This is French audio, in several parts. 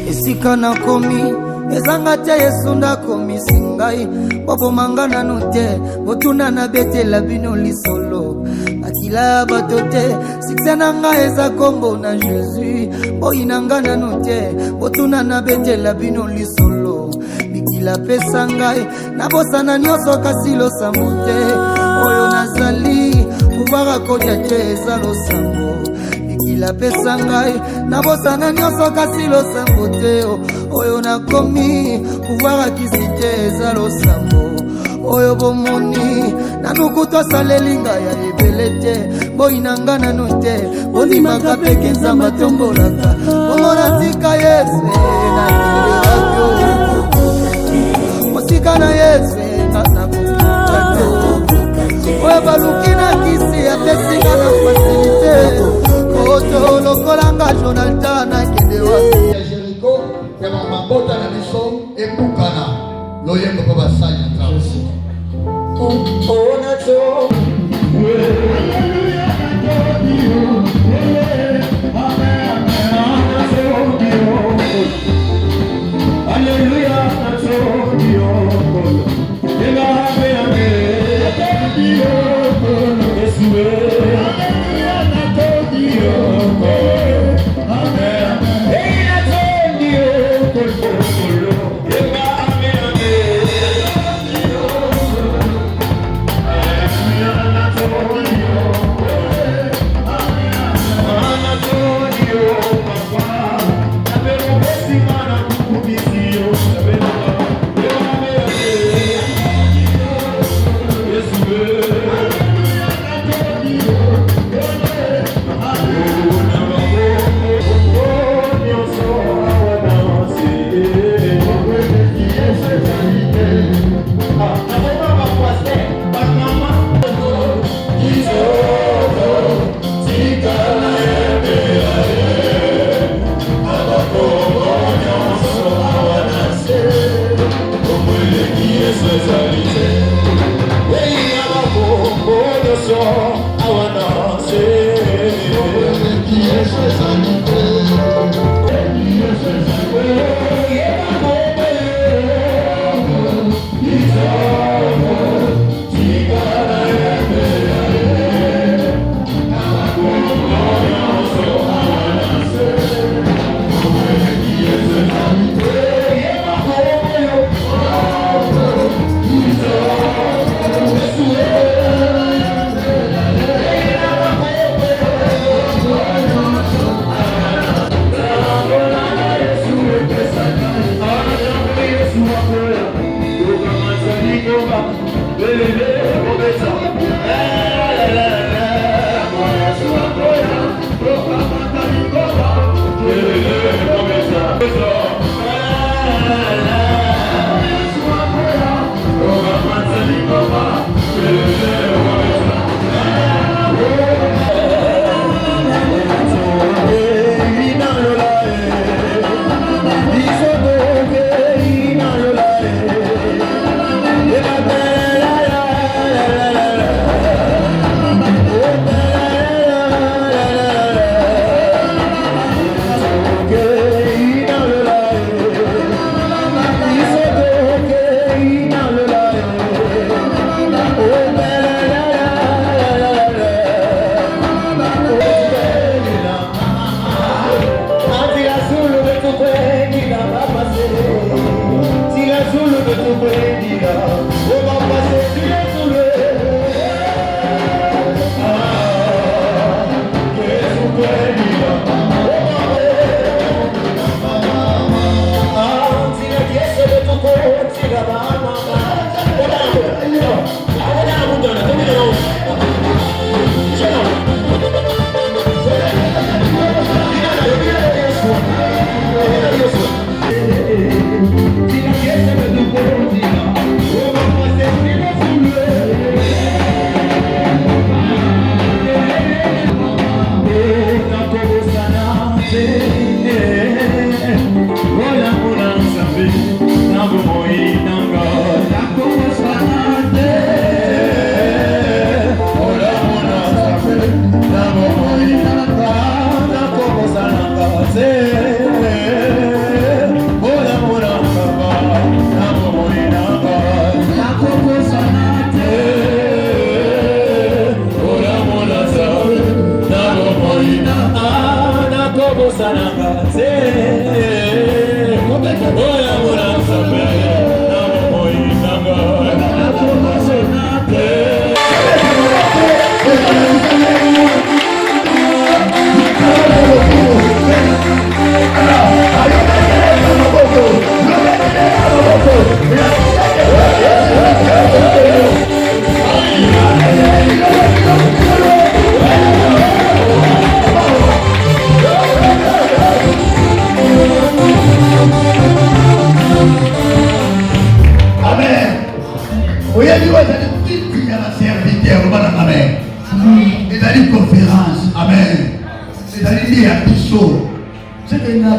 esika nakomi ezanga te Yesu ndakomisi ngai bobomanga nanu te botuna na betela bino lisolo makila ya bato te sikse na ngai eza kombo na Jésus boyinanga nanu te botuna na betela bino lisolo mikila pesa ngai nabosana nyonso kasi losambo te oyo nazali kubara kodia te eza losambo mikila pesa ngai nabosana nyonso kasi losambo te oyo nakomi kubara kisi te eza losambo oyo bomoni nanuku tosaleli ngai ya ebele te boyinanga nanu te bondimaka peke nzamba tombolaka bomona tika Yesu nakilelakyo mosika na Yesu nakokutate oyo baluki na kisi apesinga na fasilite koto lokolanga Jonathan nakende wapi ya Jericho ya mabota na biso ebukana loyengo pa basanya trausi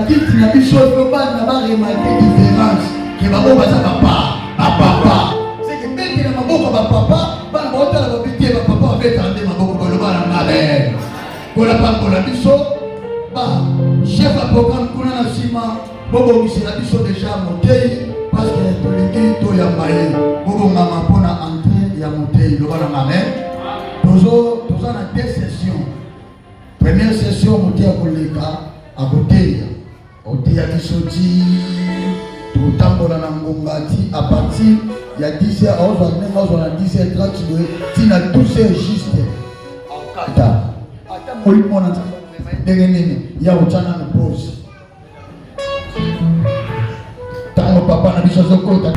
bakiti na biso po bana ba remarquer différence ke ba baza papa c'est que bête na maboko ba papa bana ba otala ba biti ba papa avec ande maboko ba loba na ngale kola pangola biso ba chef a programme kuna na sima bobo misela biso déjà motei parce que tolingi to ya maye bobo ngama pona entrée ya motei loba na ngale toza na deux sessions. Première session motei akoleka akoteya oteya kisoti totambola na ngongati à partir ya 10h ozwa na 10h30 tina 12h juste ata molimo na ndenge nini ya otana na pause tango papa na biso zokota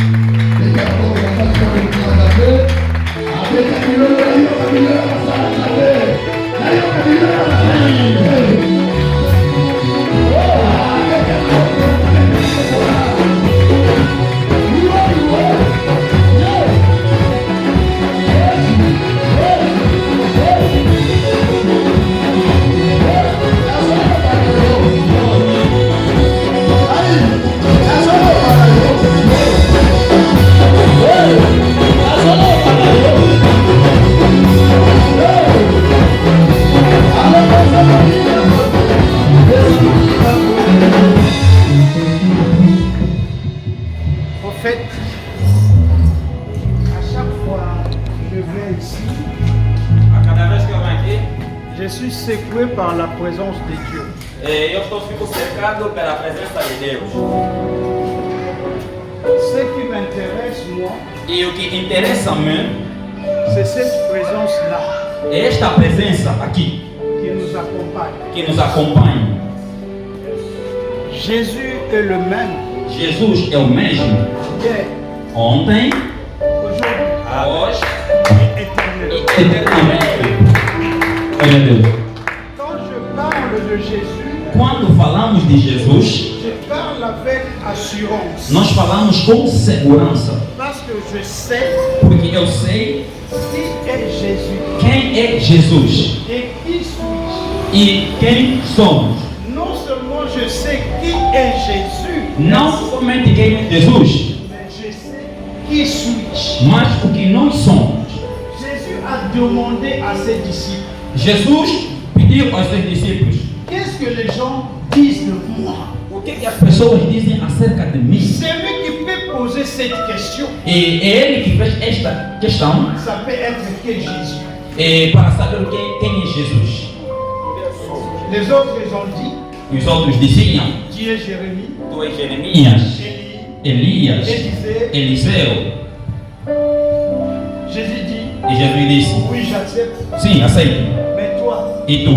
Je suis secoué par la présence de Dieu. Eu fico cercado pela presença de Deus. Ce qui m'intéresse, moi, E o que interessa a mim c'est cette présence-là é esta presença aqui qui nous accompagne. Jésus est le même. Jesus é o mesmo Hier, ontem, aujourd'hui, hoje et e éternellement. eternamente. Glória a Deus. Quand je parle de Jésus, Quando falamos de Jesus, je parle avec assurance. nós falamos com segurança, Parce que je sais porque eu sei qui est Jésus quem é Jesus et qui suis-je. e quem somos. Non seulement je sais qui est Jésus, Não somente quem é Jesus, mais je sais qui suis-je. mas o que nós somos. Jésus a demandé à ses disciples, Jesus pediu aos seus discípulos: qu'est-ce que les gens disent de moi? o que as pessoas dizem acerca de mim? C'est lui qui peut poser cette question. E é ele que fez esta questão Ça peut être que Jésus. para saber quem é Jesus. Les autres, ils ont dit, Os outros diziam: tu es Jérémie, tu és Jeremias, Élie, Elias, Élisée. Eliseu. Jésus dit, E Jesus disse: oui, j'accepte. sim, aceito. Mais toi, E tu?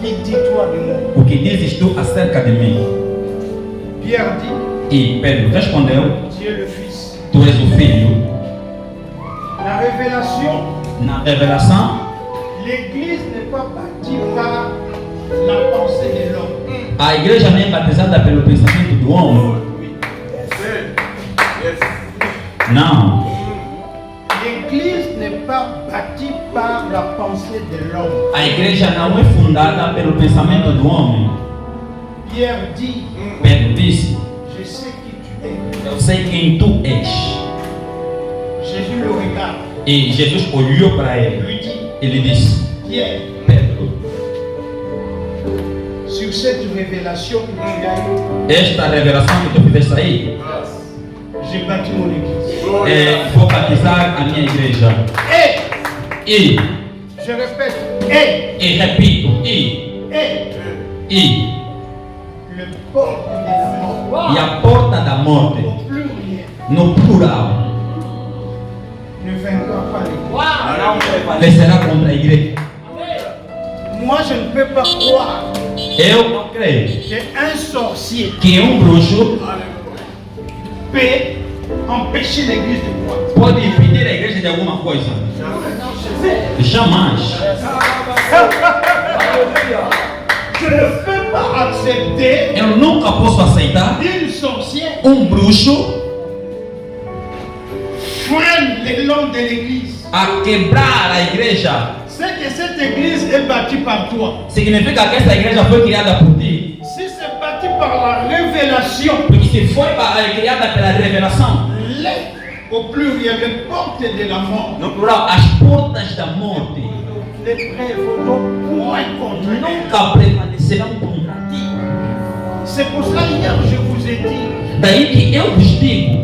dis-toi de moi. O que dizes tu acerca de mim? Pierre dit, E Pedro respondeu: tu es le Fils. tu és o filho. La révélation, Na revelação, l'Église n'est pas bâtie par la pensée de l'homme. a igreja não é batizada pelo pensamento do homem. Não. L'Église n'est pas bâtie par la pensée de l'homme. A igreja não é fundada pelo pensamento do homem. Pierre dit, Pedro disse: je sais qui tu es. eu sei quem tu és. Jésus le regarde, E Jesus olhou para ele. lui dit, Ele disse: Pierre, Pedro, sur cette révélation que tu as eue, esta revelação que tu fizeste aí, j'ai bâti mon Église. vou batizar a minha igreja. E, Je répète, et repito, e le porte de la mort, e a porta da morte, au pluriel, no plural, ne vaincra pas l'Église. vencerá contra a igreja. Moi, je ne peux pas croire Eu não creio qu'un sorcier que bruxo peut empêcher l'Église de croire. pode impedir a igreja de alguma coisa. Jamais. Je ne peux pas accepter Eu nunca posso aceitar une sorcière bruxo freine l'élan de l'Église. a quebrar a igreja. C'est que cette Église est bâtie par toi. Significa que essa igreja foi criada por ti. Si révélation. Porque se foi criada pela revelação, Au pluriel, les portes de la mort. no plural, as portas da morte Les prévaudront point contre elle. nunca prevalecerão contra ti. C'est pour cela, hier, je vous ai dit, Daí que eu vos digo,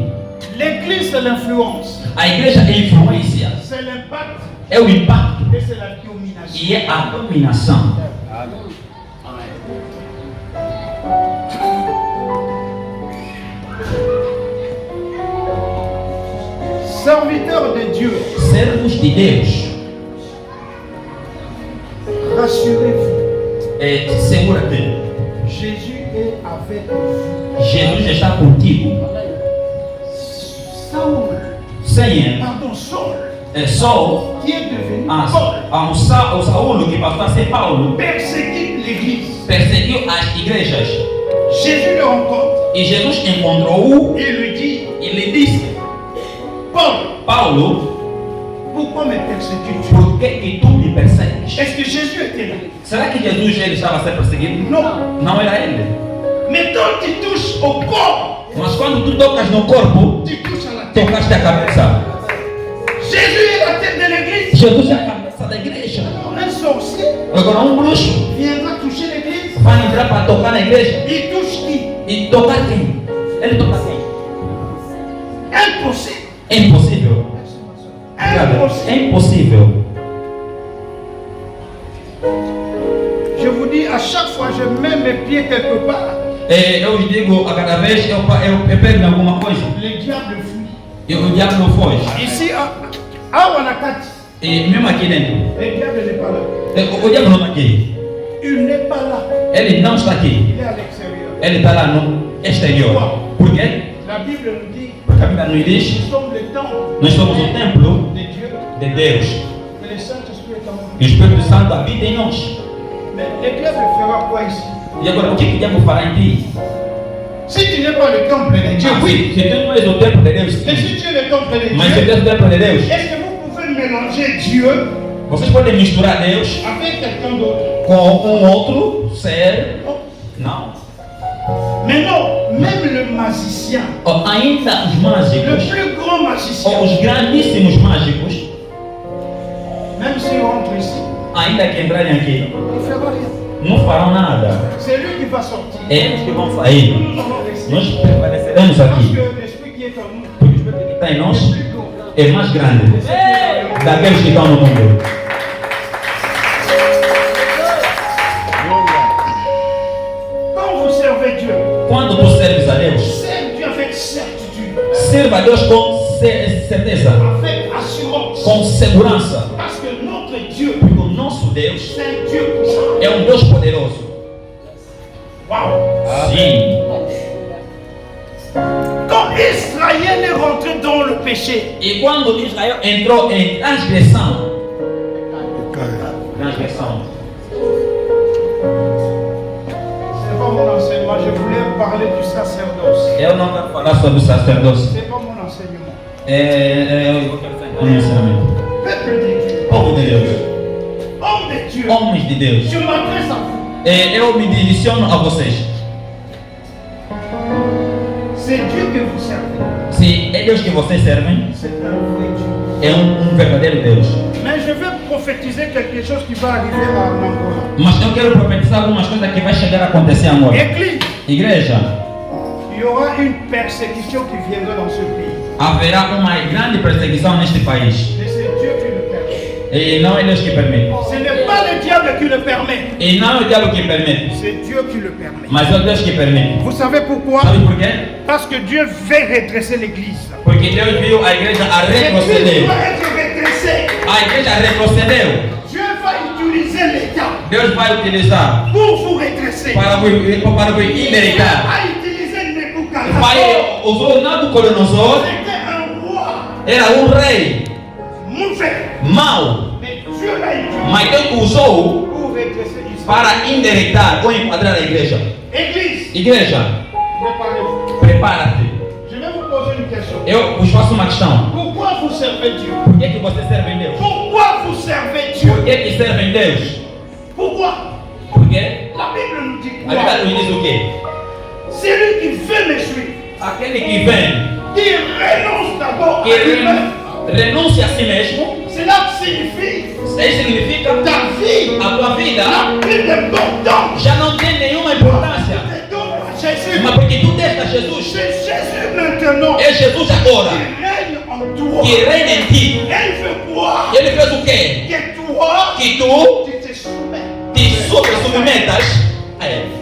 l'église, c'est l'influence, a igreja é influência, c'est l'impact é o impacto et c'est la domination. e é a dominação. Serviteur de Dieu, Servos de Deus, rassurez-vous, segura-te. Jésus est avec vous. Jesus está contigo. Saul, Sem pardon, Saul, Saul, qui est devenu Paul, o Saulo que passou a ser Paulo, persécute l'église. perseguiu as igrejas. Jésus le rencontre E Jesus encontrou-o et lui dit, e lhe disse: Paul, Paulo, pourquoi me persécutes-tu? por que tu me persegues? Est-ce que Jésus était là? Será que Jesus ele estava a ser perseguido? Non. Não era ele. Mais quand tu touches au corps, Mas quando tu tocas no corpo, tu touches à la tête. tocaste a cabeça. Jésus est la tête de l'église. Jesus é a cabeça da igreja. Un sorcier Agora bruxo viendra toucher l'église. vai entrar para tocar na igreja. Il touche qui? E tocar quem? Ele toca quem? Impossible. É impossível. Impossible. É impossível. Je vous dis, à chaque fois je mets mes pieds quelque part, Eu digo, a cada vez eu pego em alguma coisa le diable fuit. e o diabo foge. Ici, à Wanakati, E mesmo aqui dentro, le diable n'est pas là. o diabo não está aqui. Il n'est pas là. Ele não está aqui. Il est à l'extérieur. Ele está lá no exterior. Por quê? La Bible nous dit, Porque a Bíblia nos diz: nous sommes le temple nós somos o templo de Dieu de Deus. et le Saint-Esprit est en nous. E o Espírito Santo habita em nós. Mais le diable fera quoi ici? E agora, o que o diabo fará em ti? Si tu n'es pas le temple de Dieu, oui. Se tu não és o templo de Deus, Mais si tu es le temple de mas se tu Dieu, és o templo de Deus, est-ce que vous pouvez mélanger Dieu vocês podem misturar Deus avec quelqu'un d'autre? com outro ser? Não. Mais non, même le magicien, Ainda os le mágicos, plus grand magicien, ou os grandíssimos mágicos, même s'il rentre ici, ainda que entrarem aqui, il ne fera rien. não farão nada. C'est lui qui va sortir. É eles que vão sair. Nous allons rester. Nós permaneceremos Parce aqui. que l'esprit qui est en nous Porque o Espírito que está em nós est plus grand. é mais grande daqueles que estão no mundo. Quand vous servez Dieu, Quando tu serves a Deus, serve Dieu avec certitude, sirva a Deus com certeza, avec assurance. com segurança. Parce que notre Dieu, Porque o nosso Deus c'est un Dieu puissant. é um Deus poderoso. Waouh! Sim. Quand Israël est rentré dans le péché, E quando Israel entrou em transgressão, c'est pas mon enseignement, je voulais parler du sacerdoce. eu não quero falar sobre o sacerdócio. C'est pas mon enseignement. Eu quero falar um ensinamento. Peuple de Dieu, Povo de Deus, homme de Dieu, homens de Deus, je m'adresse à vous. eu me direciono a vocês. C'est Dieu que vous servez. Se é Deus que vocês servem, C'est un vrai Dieu. é verdadeiro Deus. Mais je vais prophétiser quelque chose qui va arriver à Angola. Mas eu quero profetizar algumas coisas que vai chegar a acontecer agora. Église, Igreja, il y aura une persécution qui viendra dans ce pays. haverá uma grande perseguição neste país. Mais c'est Dieu qui le permet. E não é Deus que permite. Ce n'est pas le diable qui le permet. E não é o diabo que permite. C'est Dieu qui le permet. Mas é Deus que permite. Vous savez pourquoi? Sabe por quê? Parce que Dieu veut redresser l'église. Porque Deus viu a igreja a L'église retroceder. doit être redressée. A igreja retrocedeu. Dieu va utiliser l'État Deus vai utilizar pour vous redresser. para vos Il endireitar. va utiliser Nebuchadnezzar. Vai usou Nabucodonosor, C'était un roi era rei mauvais. mau, Mais Dieu l'a utilisé mas Deus usou pour redresser Israël. para endireitar ou enquadrar a igreja. Église, Igreja, préparez-vous. prepara-te. Je vais vous poser une question. Eu vos faço uma questão. Pourquoi vous servez Dieu? Por que você serve em Deus? Pourquoi vous servez Dieu? Por que serve em Deus? Pourquoi? Porque La Bible nous dit a Bíblia quoi? nos diz o quê? Celui qui me suit, aquele que vem, qui renonce d'abord que à lui-même, renuncie a si mesmo, cela signifie isso aí significa ta vie a tua vida n'a plus d'importance. já não tem nenhuma importância. C'est donc à Jésus. Mas porque tu deste a Jesus, C'est Jésus maintenant é Jesus agora qui règne en toi. que reina em ti. Elle fait quoi? Ele fez o quê? Que toi, Que tu tu te soumets. te submetas a Ele.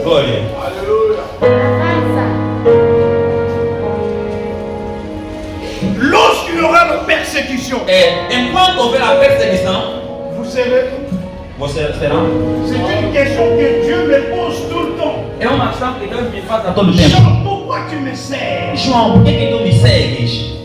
Glória. Lorsqu'il y aura la persécution, Enquanto houver a perseguição, vous serez. você será. C'est une question que Dieu me pose tout le temps. É uma questão que Deus me faz a todo tempo. Jean, pourquoi tu me sers? João, por que tu me segues?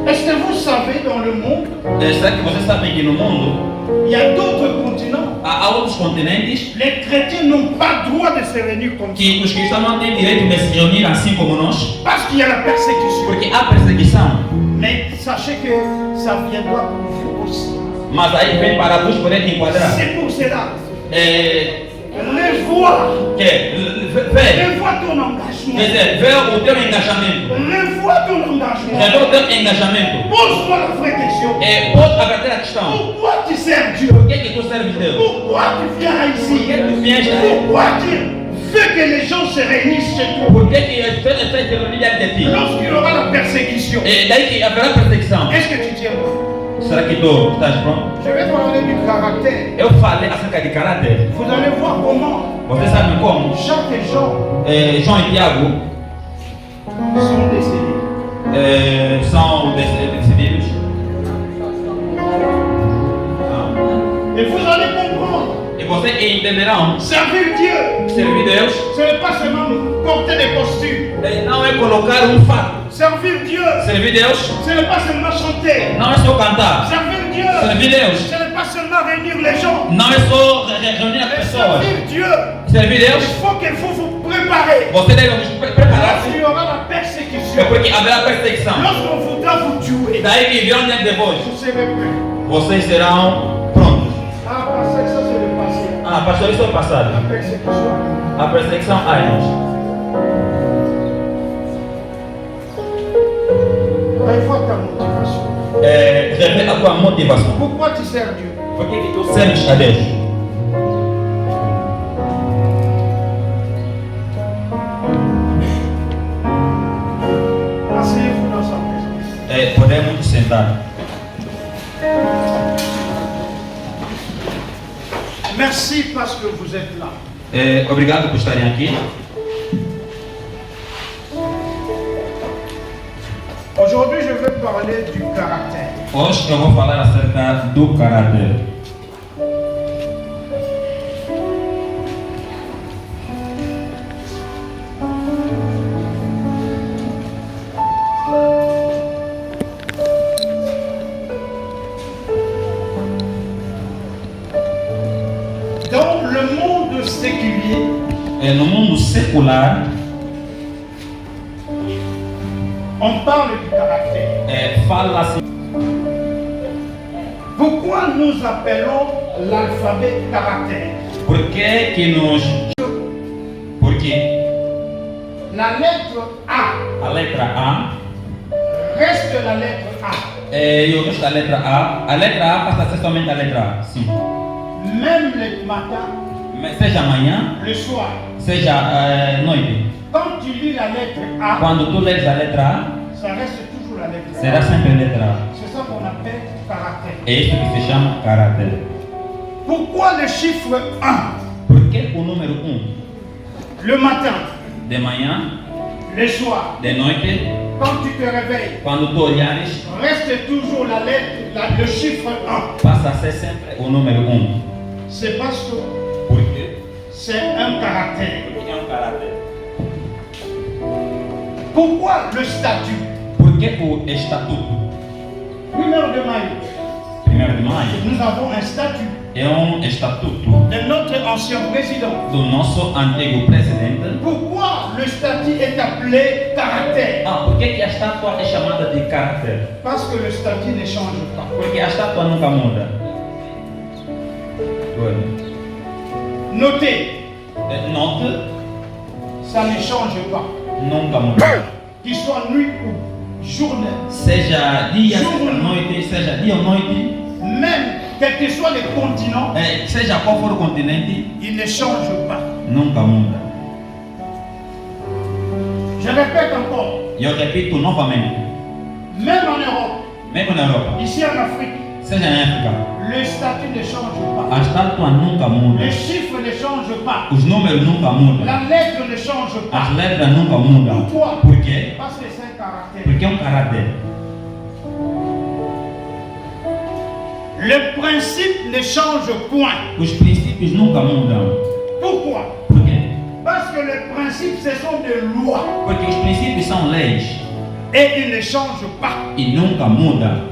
Est-ce que vous savez dans le monde, Será que vocês sabem que no mundo il y a d'autres continents? há outros continentes Les chrétiens n'ont pas le droit de se réunir comme ça. que os cristãos não têm direito de se reunir assim como nós, Parce qu'il y a la persécution. porque há perseguição. Mais sachez que ça viendra pour vous aussi. Mas aí vem para vos poder enquadrar. C'est pour cela. É, Revois. vê Revois ton engagement. o teu engajamento. Revois ton engagement. Vê o teu engajamento. Pose-moi la vraie question. Pode haver a questão. Pourquoi tu sers Dieu? Por que tu serves Deus? Pourquoi tu viens Por ici? que tu viens aí? Pourquoi tu veux que les gens se réunissent chez toi? Por que as pessoas estão se reunindo diante de ti? Lorsqu'il y aura la persécution, Daí que haverá perseguição. est-ce que tu tiendras? Será que tu estás pronto? Je vais parler du caractère. Eu falei acerca de caráter. Vous allez voir comment Vocês sabem como? Jacques et Jean João e Tiago sont décédés. são decididos. Et vous allez comprendre. E vocês entenderão. Servir Dieu, Servir Deus ce n'est pas seulement porter des costumes. não é colocar fato. Servir Dieu, Servir Deus ce n'est pas seulement chanter. não é só cantar. Servir Dieu, Servir Deus ce n'est pas seulement réunir les gens. não é só reunir as Mais pessoas. servir Dieu, Servir Deus, il faut que vous vous préparez. você deve preparar-se. Lorsqu'il y aura la É persécution, porque haverá perseguição. lorsqu'on voudra vous tuer, Daí que virão diante de vós. vous serez prêts. Vocês serão prontos. Ah, parce que ça c'est le passé. Ah, pastor, isso é o passado. La persécution. A perseguição, anos. Revois ta motivation. Revê a tua motivação. Pourquoi tu sers Dieu? Por que tu serves a Deus? Asseyez-vous dans sa présence. Podemos sentar. Merci parce que vous êtes là. Obrigado por estarem aqui. Aujourd'hui, je veux parler du caractère. Hoje eu vou falar acerca do caráter. Dans le monde séculier, No mundo secular, on parle du caractère. fala-se. Pourquoi nous appelons l'alphabet caractère? Por que nos. Por que La lettre A a letra A, reste la lettre A. eu gosto da letra A. A letra A passa a ser somente a letra A. Sim. Même le matin, Mas seja amanhã, le soir. seja noite. Quand tu lis la lettre A, Quando tu lês a letra A, ça reste toujours la lettre A. será sempre a letra A. C'est ça qu'on appelle caractère. É isso que se chama caráter. Pourquoi le chiffre 1? Por que o número 1? Le matin, De manhã, le soir, de noite, quand tu te réveilles, quando tu olhares, reste toujours la lettre, le chiffre 1. passa a ser sempre o número 1. C'est parce que Por quê? c'est un caractère. Porque é caráter. Pourquoi le statut? Por que o estatuto? 1er de maio, 1º de maio nous avons un statut é estatuto de notre ancien président. do nosso antigo presidente. Pourquoi le statut est appelé caractère? Por que a estátua é chamada de caráter? Parce que le statut ne change pas. Porque a estátua nunca muda. Olha. Notez, Note, ça ne change pas. nunca muda. Qu'il soit nuit ou journée, Seja dia, seja noite, seja dia ou noite, même quel que soit les continents, seja qual for o continente, il ne change pas. nunca muda. Je répète encore, Eu repito novamente, même en Europe, mesmo na Europa, ici en Afrique, seja em África, le statut ne change pas. a estátua nunca muda. Les chiffres ne changent pas. Os números nunca mudam. La lettre ne change pas. As letras nunca mudam. Pourquoi? Por quê? Parce que c'est un caractère. Porque é um caráter. Le principe ne change point. Os princípios nunca mudam. Pourquoi? Por quê? Parce que les principes, ce sont des lois. Porque os princípios são leis Et ils ne changent pas. e nunca mudam.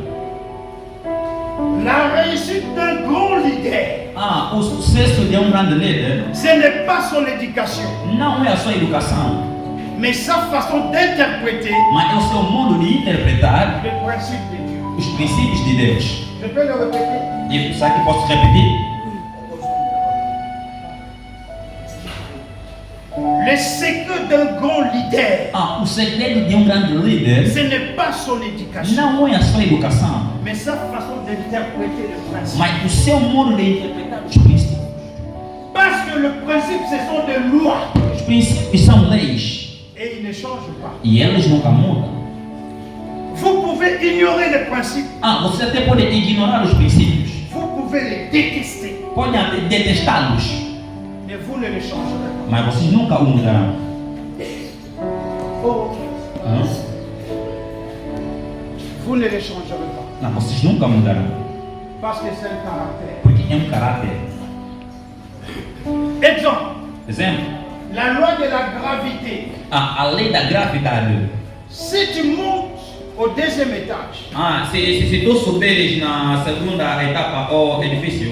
La réussite d'un grand leader, O sucesso de um grande líder ce n'est pas son éducation, não é a sua educação, mais sa façon d'interpréter mas é o seu modo de interpretar les principes de Dieu. os princípios de Deus. Je peux le répéter. E sabe que posso repetir? Le secret d'un grand leader, O segredo de um grande líder ce n'est pas son éducation, não é a sua educação, mais sa façon d'interpréter les principes. mas o seu modo de interpretar os princípios. Parce que le principe, ce sont des lois. Os princípios são leis Et ils ne changent pas. e eles nunca mudam. Vous pouvez ignorer les principes. Você até pode ignorar os princípios, Vous pouvez les détester. pode até detestá-los, Mais vous ne les changerez pas. mas vocês nunca o mudarão. Oh, Hã? vous ne les changerez pas. Não, vocês nunca mudarão, Parce que c'est un caractère. porque é um caráter. Exemple, Exemplo, la loi de la gravité. a lei da gravidade. Si tu montes au deuxième étage, Se tu subires na segunda etapa ou edifício,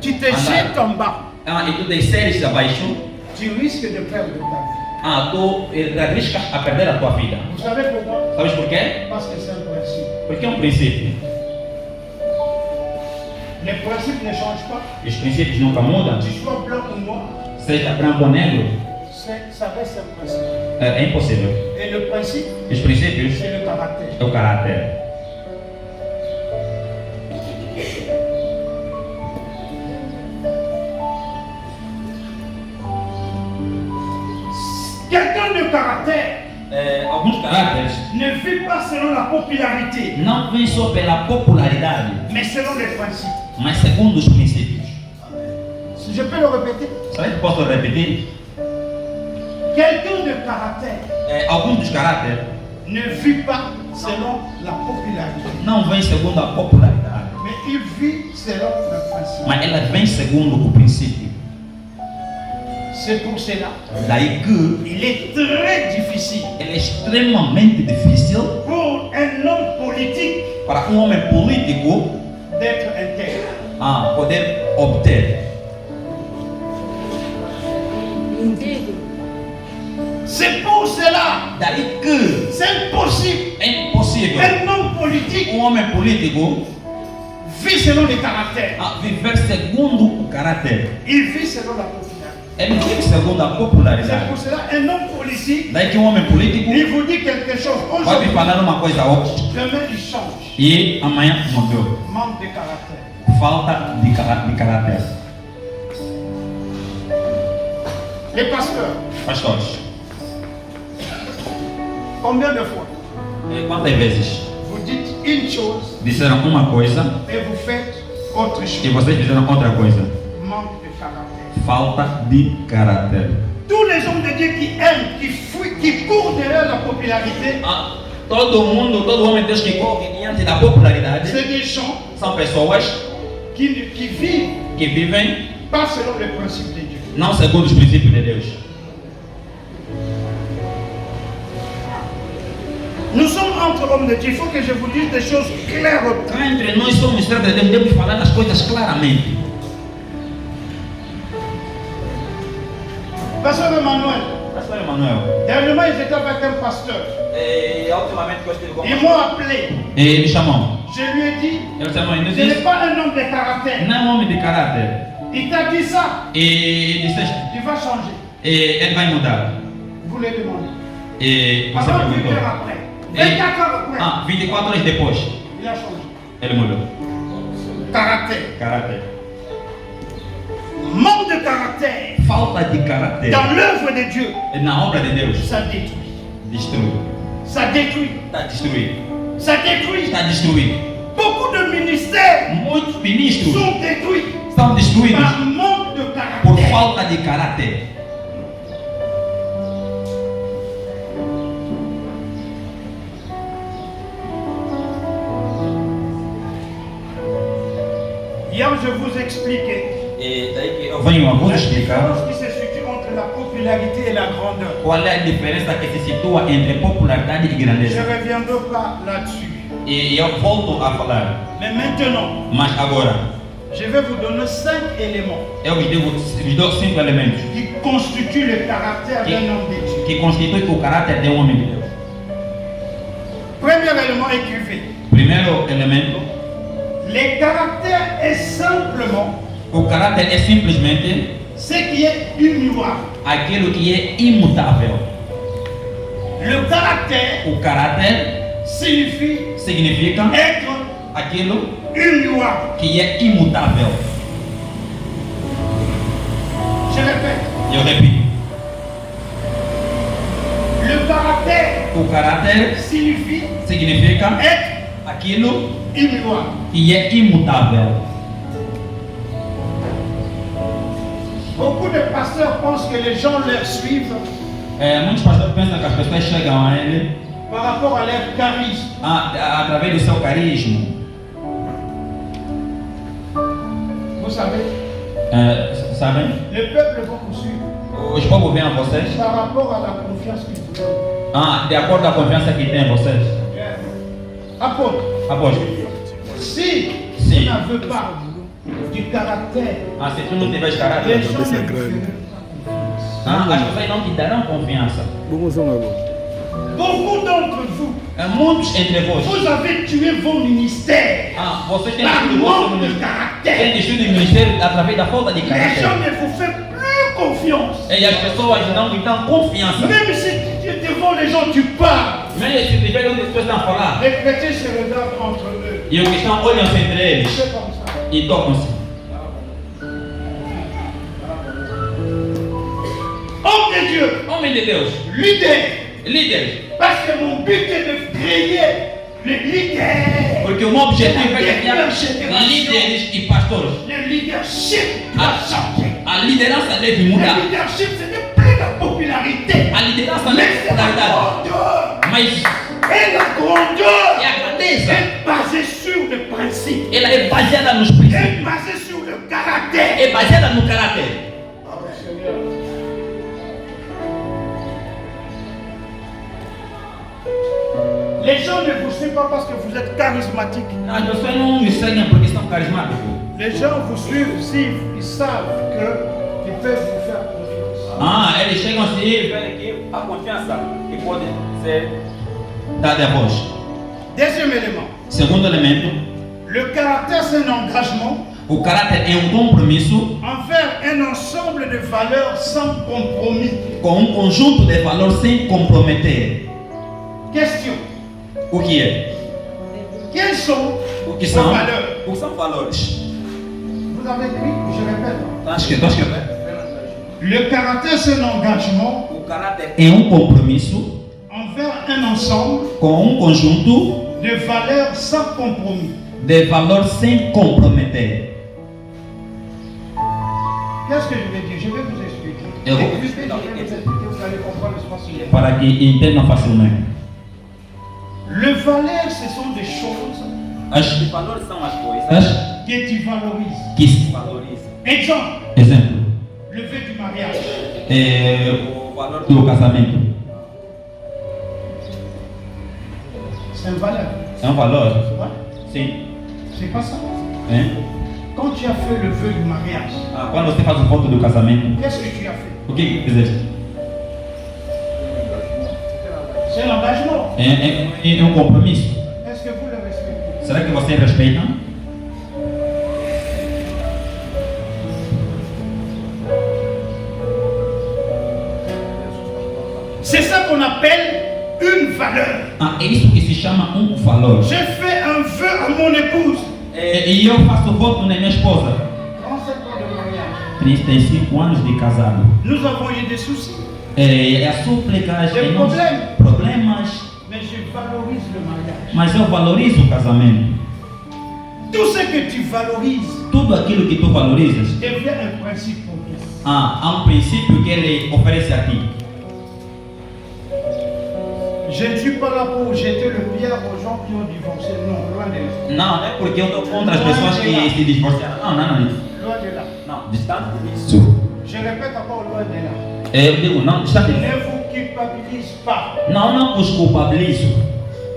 tu te jettes en bas, e tu desceres abaixo, tu risques de perdre ta vie. tu arriscas a perder a tua vida. Vous savez pourquoi? Sabes porquê? Parce que c'est un principe. Porque é um princípio. Les principes ne changent pas. Os princípios nunca mudam. Tu sois blanc ou noir, Seja branco ou negro, ça reste un principe. é impossível. Et le principe, Os princípios c'est le caractère. é o caráter. Quelqu'un de caractère Alguns caráteres ne vit pas selon la popularité, não vêm só pela popularidade, mais selon les principes. mas segundo os princípios. Si je peux le répéter, Sabe que posso repetir? quelqu'un de caractère Alguns dos caráteres ne vit pas selon la popularité, não vêm segundo a popularidade, mais il vit selon le principe. mas elas vêm segundo o princípio. C'est pour cela Daí que il est très difficile é extremamente difícil pour un homme politique para um homem político d'être intègre. poder obter. C'est pour cela Daí que c'est impossible. é impossível Un homme politique homem político vit selon les caractères. viver segundo o caráter. Il vit selon la popularité. Ele vive segundo a C'est popularidade. pour cela un homme politique, Daí que um homem político il vous dit quelque chose vai me aujourd'hui, falar uma coisa hoje demain il change. e amanhã mudou. Manque de caractère. Falta de caráter. Les pasteurs, Pastores, combien de fois quantas vezes vous dites une chose disseram uma coisa et vous faites autre e chose? vocês fizeram outra coisa? Manque de caractère. Falta de caráter. Tous les hommes de Dieu qui aiment, qui fuient, qui courent derrière la popularité, Todo homem de Deus que corre diante da popularidade c'est des gens são pessoas qui vivent que vivem pas selon les principes de Dieu. não segundo os princípios de Deus. Nous sommes entre hommes de Dieu. Il faut que je vous dise des choses claires. Cá entre nós somos servos de Deus, devemos falar as coisas claramente. Pasteur Emmanuel, Pastor Emanuel, dernièrement ils étaient avec un pasteur. ultimamente eu estive com Ils m'ont appelé. me chamou. Je lui ai dit, Ele chamou e nos ce n'est disse: pas un homme de caractère. não é um homem de caráter. Il t'a dit ça. E disseste, Tu vas changer. ele vai mudar. Vous les demandez. E você Avant 8 perguntou. heures après. 24 heures après. 24 horas depois, Il a changé. ele mudou. Caractère. Caráter. Manque de caractère Falta de caráter dans l'œuvre de Dieu, na obra de Deus ça détruit. destrui. Ça détruit. Está destruído. Ça détruit. Está destruído. Beaucoup de ministères Muitos ministros sont détruits estão destruídos par manque de por caractère. falta de caráter. Hier, je vous expliquais E daí que eu venho a vos la explicar différence qui se situe entre la popularité et la grandeur. qual é a diferença que se situa entre popularidade e Je grandeza. ne reviendrai pas là-dessus. E eu volto a falar, Mais maintenant, mas agora je vais vous donner 5 éléments eu vos dou 5 elementos qui constituent le caractère d'un homme de Dieu. que constituem o caráter de um homem de Deus. Premier élément, écrivez. Primeiro elemento, Le caractère est simplement o caráter é simplesmente ce qui est immuable. aquilo que é imutável. Le caractère O caráter signifie significa être aquilo immuable. que é imutável. Je répète, Eu repito, le caractère o caráter signifie significa être aquilo immuable. que é imutável. Beaucoup de pasteurs pensent que les gens leur suivent Muitos pastores pensam que as pessoas chegam a ele par rapport à leur charisme. através do seu carisma. Vous savez, Sabem? le peuple va vous suivre Os povos veem a vocês par rapport à la confiance qu'ils vous donnent. de acordo com a confiança que têm em vocês. Apôtre, Após, si Si. tu n'en veux pas du caractère, se tu não tiveres les caráter, gens ne vous feront pas confiance. as pessoas não te darão confiança. Beaucoup d'entre vous, Muitos entre vós, vous avez tué vos ministères vocês têm par destruído o vosso manque de ministério. Têm caractère. destruído o ministério através da falta de Les caráter. gens ne vous font plus confiance. E as pessoas não lhe dão confiança. Même si tu es devant les gens, tu parles. Mas se tiver onde as pessoas estão a falar, Les chrétiens se regardent entre eux. e os cristãos olham-se entre eles C'est comme ça. e tocam-se. Homme de Dieu, Homem de Deus, leader. líderes, Parce que mon but est de créer le leader. porque o meu objetivo é criar líderes e pastores. Le leadership doit changer. A liderança deve Le mudar. leadership, ce n'est plus la popularité. A liderança não Mais é c'est la popularidade, grandeur. mas Et la grandeur é a grandeza. est basée sur le principe. Ela é baseada nos Est princípios, basée sur le caractère. é baseada no caráter. Les gens ne vous suivent pas parce que vous êtes charismatique. As pessoas não me seguem porque são carismáticos. Les gens vous suivent s'ils savent qu'ils peuvent vous faire confiance. Eles chegam assim e veem que a confiança que pode ser dada a vós. Deuxième élément. Segundo elemento, Le caractère, c'est un engagement o caráter é compromisso envers un ensemble de valeurs sans compromis. com conjunto de valores sem comprometer. Question. O que é? Quelles sont O que vos são? valeurs? O que são valores? Vous avez écrit, je répète. Está escrito. Le caractère, c'est un engagement O caráter é compromisso envers un ensemble com conjunto de valeurs sans compromis. de valores sem comprometer. Qu'est-ce que je vais dire? Je vais vous expliquer. Et vous- Écoutez, je vais vous expliquer, vous allez comprendre facilement. Para que entendam facilmente. Le valeur, ce sont des choses Os valores são as coisas que tu valorises. que se valorizam. Exemple, Exemplo, le vœu du mariage. o valor do casamento. C'est une valeur. É valor? Ouais. Sim. C'est pas ça. Hein? Quand tu as fait le vœu du mariage, Quando você faz o voto do casamento, qu'est-ce que tu as fait? o que fizeste? C'est l'engagement. É compromisso. Est-ce que vous le respectez? Será que você respeita? qu'on appelle une valeur. Ah, é isso que se chama valor. J'ai fait un vœu à mon épouse. E eu faço voto na minha esposa. 37 ans de mariage. 35 anos de casado. Nous avons eu des soucis. É súplicas, Tem problemas, mais je valorise le mariage. mas eu valorizo o casamento. Tout ce que tu valorises Tudo aquilo que tu valorizas, devient un principe pour toi. há princípio que ele oferece a ti. Je ne suis pas là pour jeter le pierre aux gens qui ont divorcé. Non, loin de là. Não, não é porque eu estou contra as pessoas que se divorciaram. Não. Loin de là. Não, distante disso. Je répète encore loin de là. Eu digo, não, distante disso. Ne vous culpabilise pas. Não vos culpabilizo.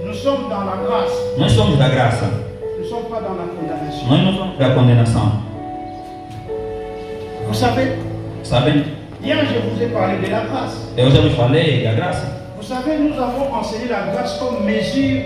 Nous sommes dans la grâce. Nós somos da graça. Nous ne sommes pas dans la condamnation. Nós não somos da condenação. Vous savez, Sabem? hier je vous ai parlé de la grâce. Eu já vos falei da graça. Vous savez, nous avons enseigné la grâce comme mesure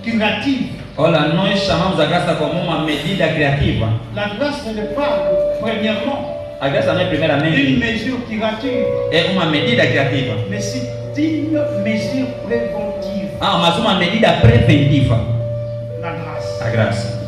curative. Olha, nós chamamos a graça como uma medida criativa. La grâce, ce n'est pas, premièrement, A graça não é une primeiramente mesure curative, é uma medida criativa. mais c'est une mesure préventive. Ah, mas uma medida preventiva. La grâce. A graça.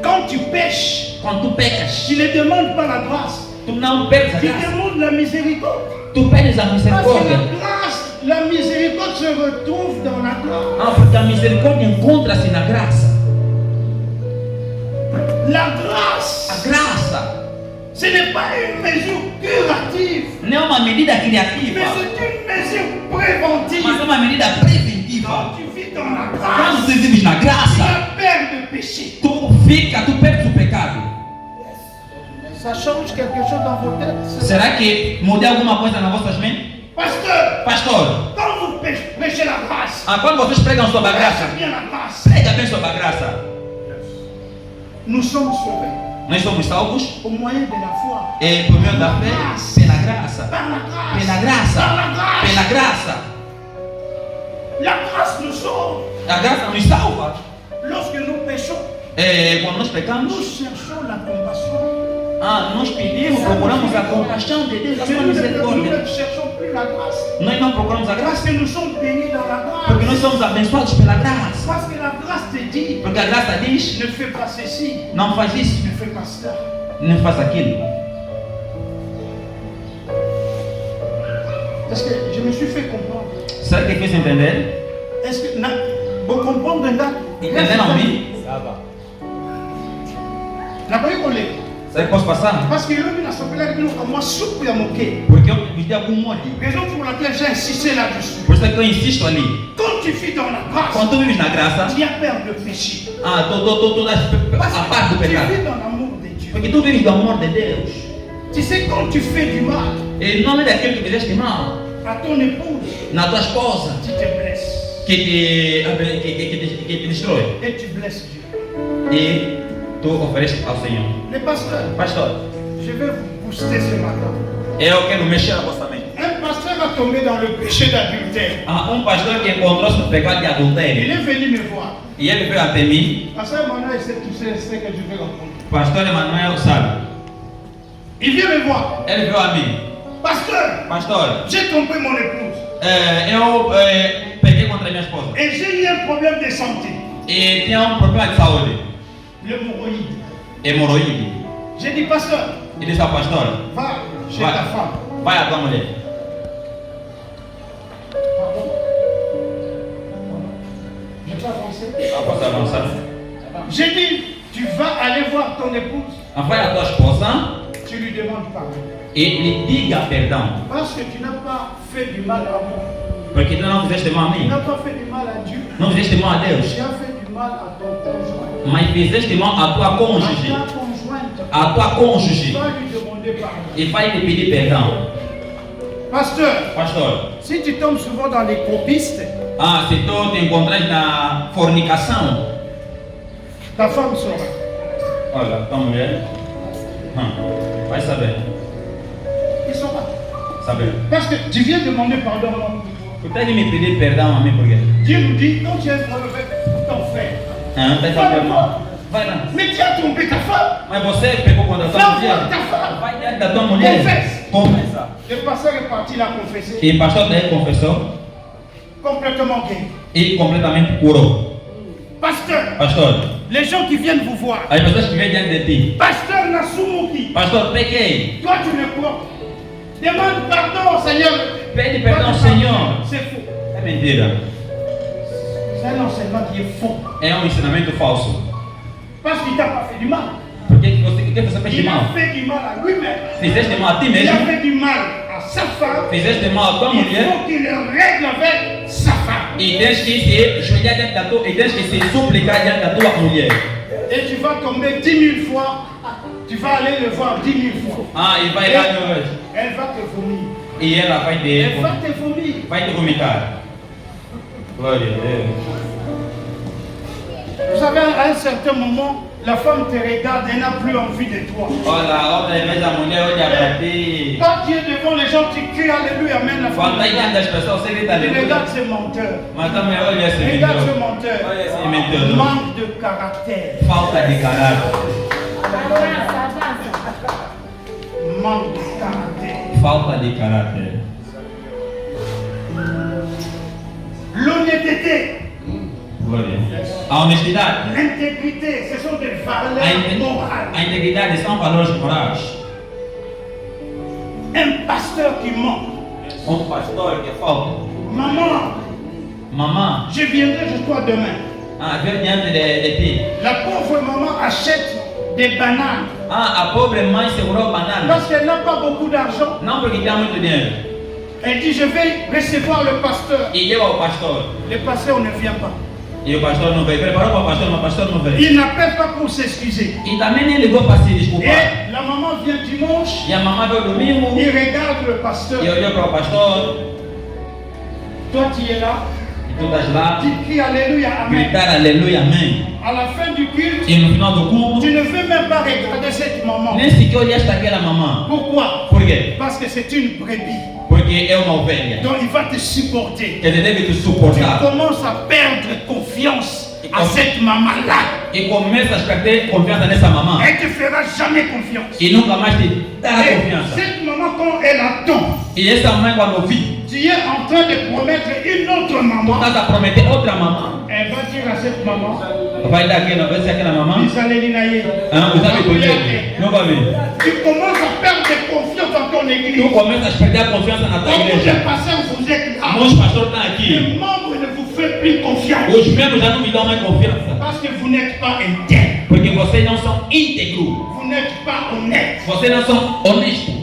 Quand tu pêches, Quando tu pecas, tu ne demandes pas la grâce, tu não pedes a tu graça. demandes la miséricorde. Tu pedes a Parce que misericórdia. la grâce, la miséricorde se retrouve dans la grâce. Ah, porque a misericórdia encontra-se na graça. La grâce, A graça ce n'est pas une mesure curative, não é uma medida mais criativa, c'est une mesure préventive. mas é uma medida preventiva. Quand tu vis dans la Quando grâce, tu vives na tu graça, as peur de péché. tu perdes o pecado. Ça change quelque chose dans vos têtes. Será que mudei alguma coisa nas vossas mentes? Pasteur, Pastor, quand vous prêchez la grâce, quando vocês pregam sobre a graça, prêchez bien la grâce. prega bem sobre a graça. Nous sommes sauvés Nós somos salvos au moyen de la foi. e por meio da fé, pela graça. Par la grâce. Pela graça. Par la grâce. Pela graça. La grâce nous sauve. A graça nos salva. Lorsque nous péchons, Quando nós nous pecamos, cherchons la compassion. nós pedimos, procuramos a compaixão de Deus, a sua Nous misericórdia. ne cherchons plus la grâce. Nós não procuramos a Parce graça que nous sommes bénis dans la porque grâce. nós somos abençoados pela graça. Parce que la grâce te dit, Porque a graça diz: ne fais pas ceci, não faz isso, ne fais pas cela. não faz aquilo. Parce que je me suis fait comprendre. Será que fez entender? Est-ce que vous comprenez là? Entenderam a mim? N'a pas eu collé. Será que posso passar? Parce que l'homme n'a pas là que moi soupe à moquer. Porque eu me dei algum molde. Raison pour laquelle j'ai insisté là-dessus. Por isso é que eu insisto ali. Quand tu vis dans la grâce, Quando tu vives na graça, tu as peur de péché. toda a parte do Tu pecado. vis dans l'amour de Dieu. Porque tu vives do amor de Deus. Tu sais, quand tu fais du mal E não é daquilo que fizeste mal à ton épouse, na tua esposa tu te blesses. que te destrói. Et tu blesses Dieu. E tu ofereces ao Senhor. Les pasteurs, Pastor, je vais vous booster ce matin. eu quero mexer a vossa mente. Un pasteur va tomber dans le péché d'adultère. Pastor que encontrou-se no pecado de Il adultério. est venu me voir. E ele veio até mim. Pasteur Emmanuel, c'est tout ce que je vais rencontrer. Pastor Emanuel sabe. Il vient me voir. Ele veio a mim. Pasteur, Pastor, j'ai trompé mon épouse. eu peguei contra minha esposa. Et j'ai eu un problème de santé. E tinha problema de saúde. L'hémorroïde. Hemorroide. J'ai dit, pasteur, E disse ao pastor: va chez Vai. ta femme. vai à tua mulher. Pardon. Je peux avancer. Posso avançar? J'ai dit, tu vas aller voir ton épouse. Vai à tua esposa Tu lui demandes pardon. e lhe diga perdão. Parce que tu n'as pas fait du mal à moi. Porque tu não fizeste mal a Tu mim. n'as pas fait du mal à Dieu. Não fizeste mal a Deus. Tu as fait du mal à ton conjoint. Mas fizeste mal à tua À cônjuge. ta conjointe. À tua cônjuge. Tu vas lui demander pardon. E vai lhe pedir perdão. Pasteur, Pastor, si tu tombes souvent dans les copistes, se tu te encontras na fornicação, ta femme saura. olha, tua mulher vai saber. Ils sont là. Saber. Parce que tu viens demander pardon. Tu tem que me pedir perdão a mim porque. Dieu nous dit, quand tu as un problème avec ton frère, Vai saber mal. Vai lá. mais tu as trompé ta femme. Mas você pegou contra a tua Va mulher. voir ta femme. Vai diante da tua mulher. Confesse. Confessa. Le pasteur est parti la confesser. E o pastor daí confessou Complètement guéri. e completamente curou. Pasteur, Pastor, les gens qui viennent vous voir. as pessoas que vêm diante de ti. Pasteur Nasumuki, Pastor, pequei. toi tu ne crois. Demande pardon au Seigneur. Pede perdão ao Senhor. C'est faux. É mentira. C'est un enseignement qui est faux. É ensinamento falso. Parce qu'il t'a pas fait du mal. Por que você fez de Il mal? a fait du mal à lui-même. Fizeste mal a ti Il a mesmo? fait du mal à sa femme. Fizeste mal a tua Il mulher? faut qu'il le règle avec sa femme. E tens que se joelhar diante da tua, e tens que se suplicar diante da tua mulher. Et tu vas tomber 10 000 fois. Tu vas aller le voir 10 000 fois. Ah, e vai lá no... Elle va te vomir. E ela vai Elle va te... te vomir. Vai te vomitar. Glória a Deus. Vous savez, à un certain moment, la femme te regarde et n'a plus envie de toi. Olha, outra vez a mulher olha para ti. Quand tu es devant les gens, tu cries Alléluia, Amen. La Quando femme está diante das pessoas, você grita tu aleluia. regardes ce menteur. Mas também olha esse Regarde ce mentor. menteur. Olha esse mentor. Manque de caractère. Falta de caráter. Manque de caractère. Falta de caráter. L'honnêteté, Glória. A honestidade. l'intégrité, ce sont des valeurs morales. A integridade são valores morais. Un pasteur qui ment. Pastor que é falta. Maman, Mamã, je viendrai chez toi demain. vem diante de ti. La pauvre maman achète des bananes A pobre mãe segurou banana. parce qu'elle n'a pas beaucoup d'argent. Não porque tem muito dinheiro. Elle dit, je vais recevoir le pasteur. E leva o pastor. Le pasteur ne vient pas. E o pastor não veio. Preparou para o pastor, mas o pastor não veio. Il n'appelle pas pour s'excuser. E também nem ligou para se desculpar. Et la maman vient dimanche, E a mamãe veio domingo il regarde le pasteur. e olhou para o pastor. Toi, tu es là, E tu estás lá, tu cries Alléluia, Amen. gritar aleluia, amém. À la fin du culte, E no final do culto, tu ne veux même pas regarder cette maman. nem sequer olhaste aquela mamã. Pourquoi? Por quê? Parce que c'est une brebis. Porque é uma ovelha. Donc il va te supporter. Ele deve te Tu suportar. commences à perdre confiance à cette maman-là. E começas a ter confiança nessa mamã. Elle te fera jamais confiance. E nunca mais te dará Et confiança. cette maman, quand elle attend, E essa mãe, quando ouvir, tu es en train de promettre une autre tu maman. estás a prometer outra mamã. Elle va dire à cette maman, Vai dar aquela, vai ser aquela mamã. Bisalelinaye. Usabe colher. Não vai ver. Tu commences à perdre confiance en ton Tu église. começas a perder a confiança na tua Quand vous igreja. êtes passé, vous êtes là. Meus pastores estão aqui. Les membres ne vous font plus confiance. Os membros já não me dão mais confiança. Parce que vous n'êtes pas intègre. Porque vocês não são íntegros. Vous n'êtes pas honnête. Vocês não são honestos.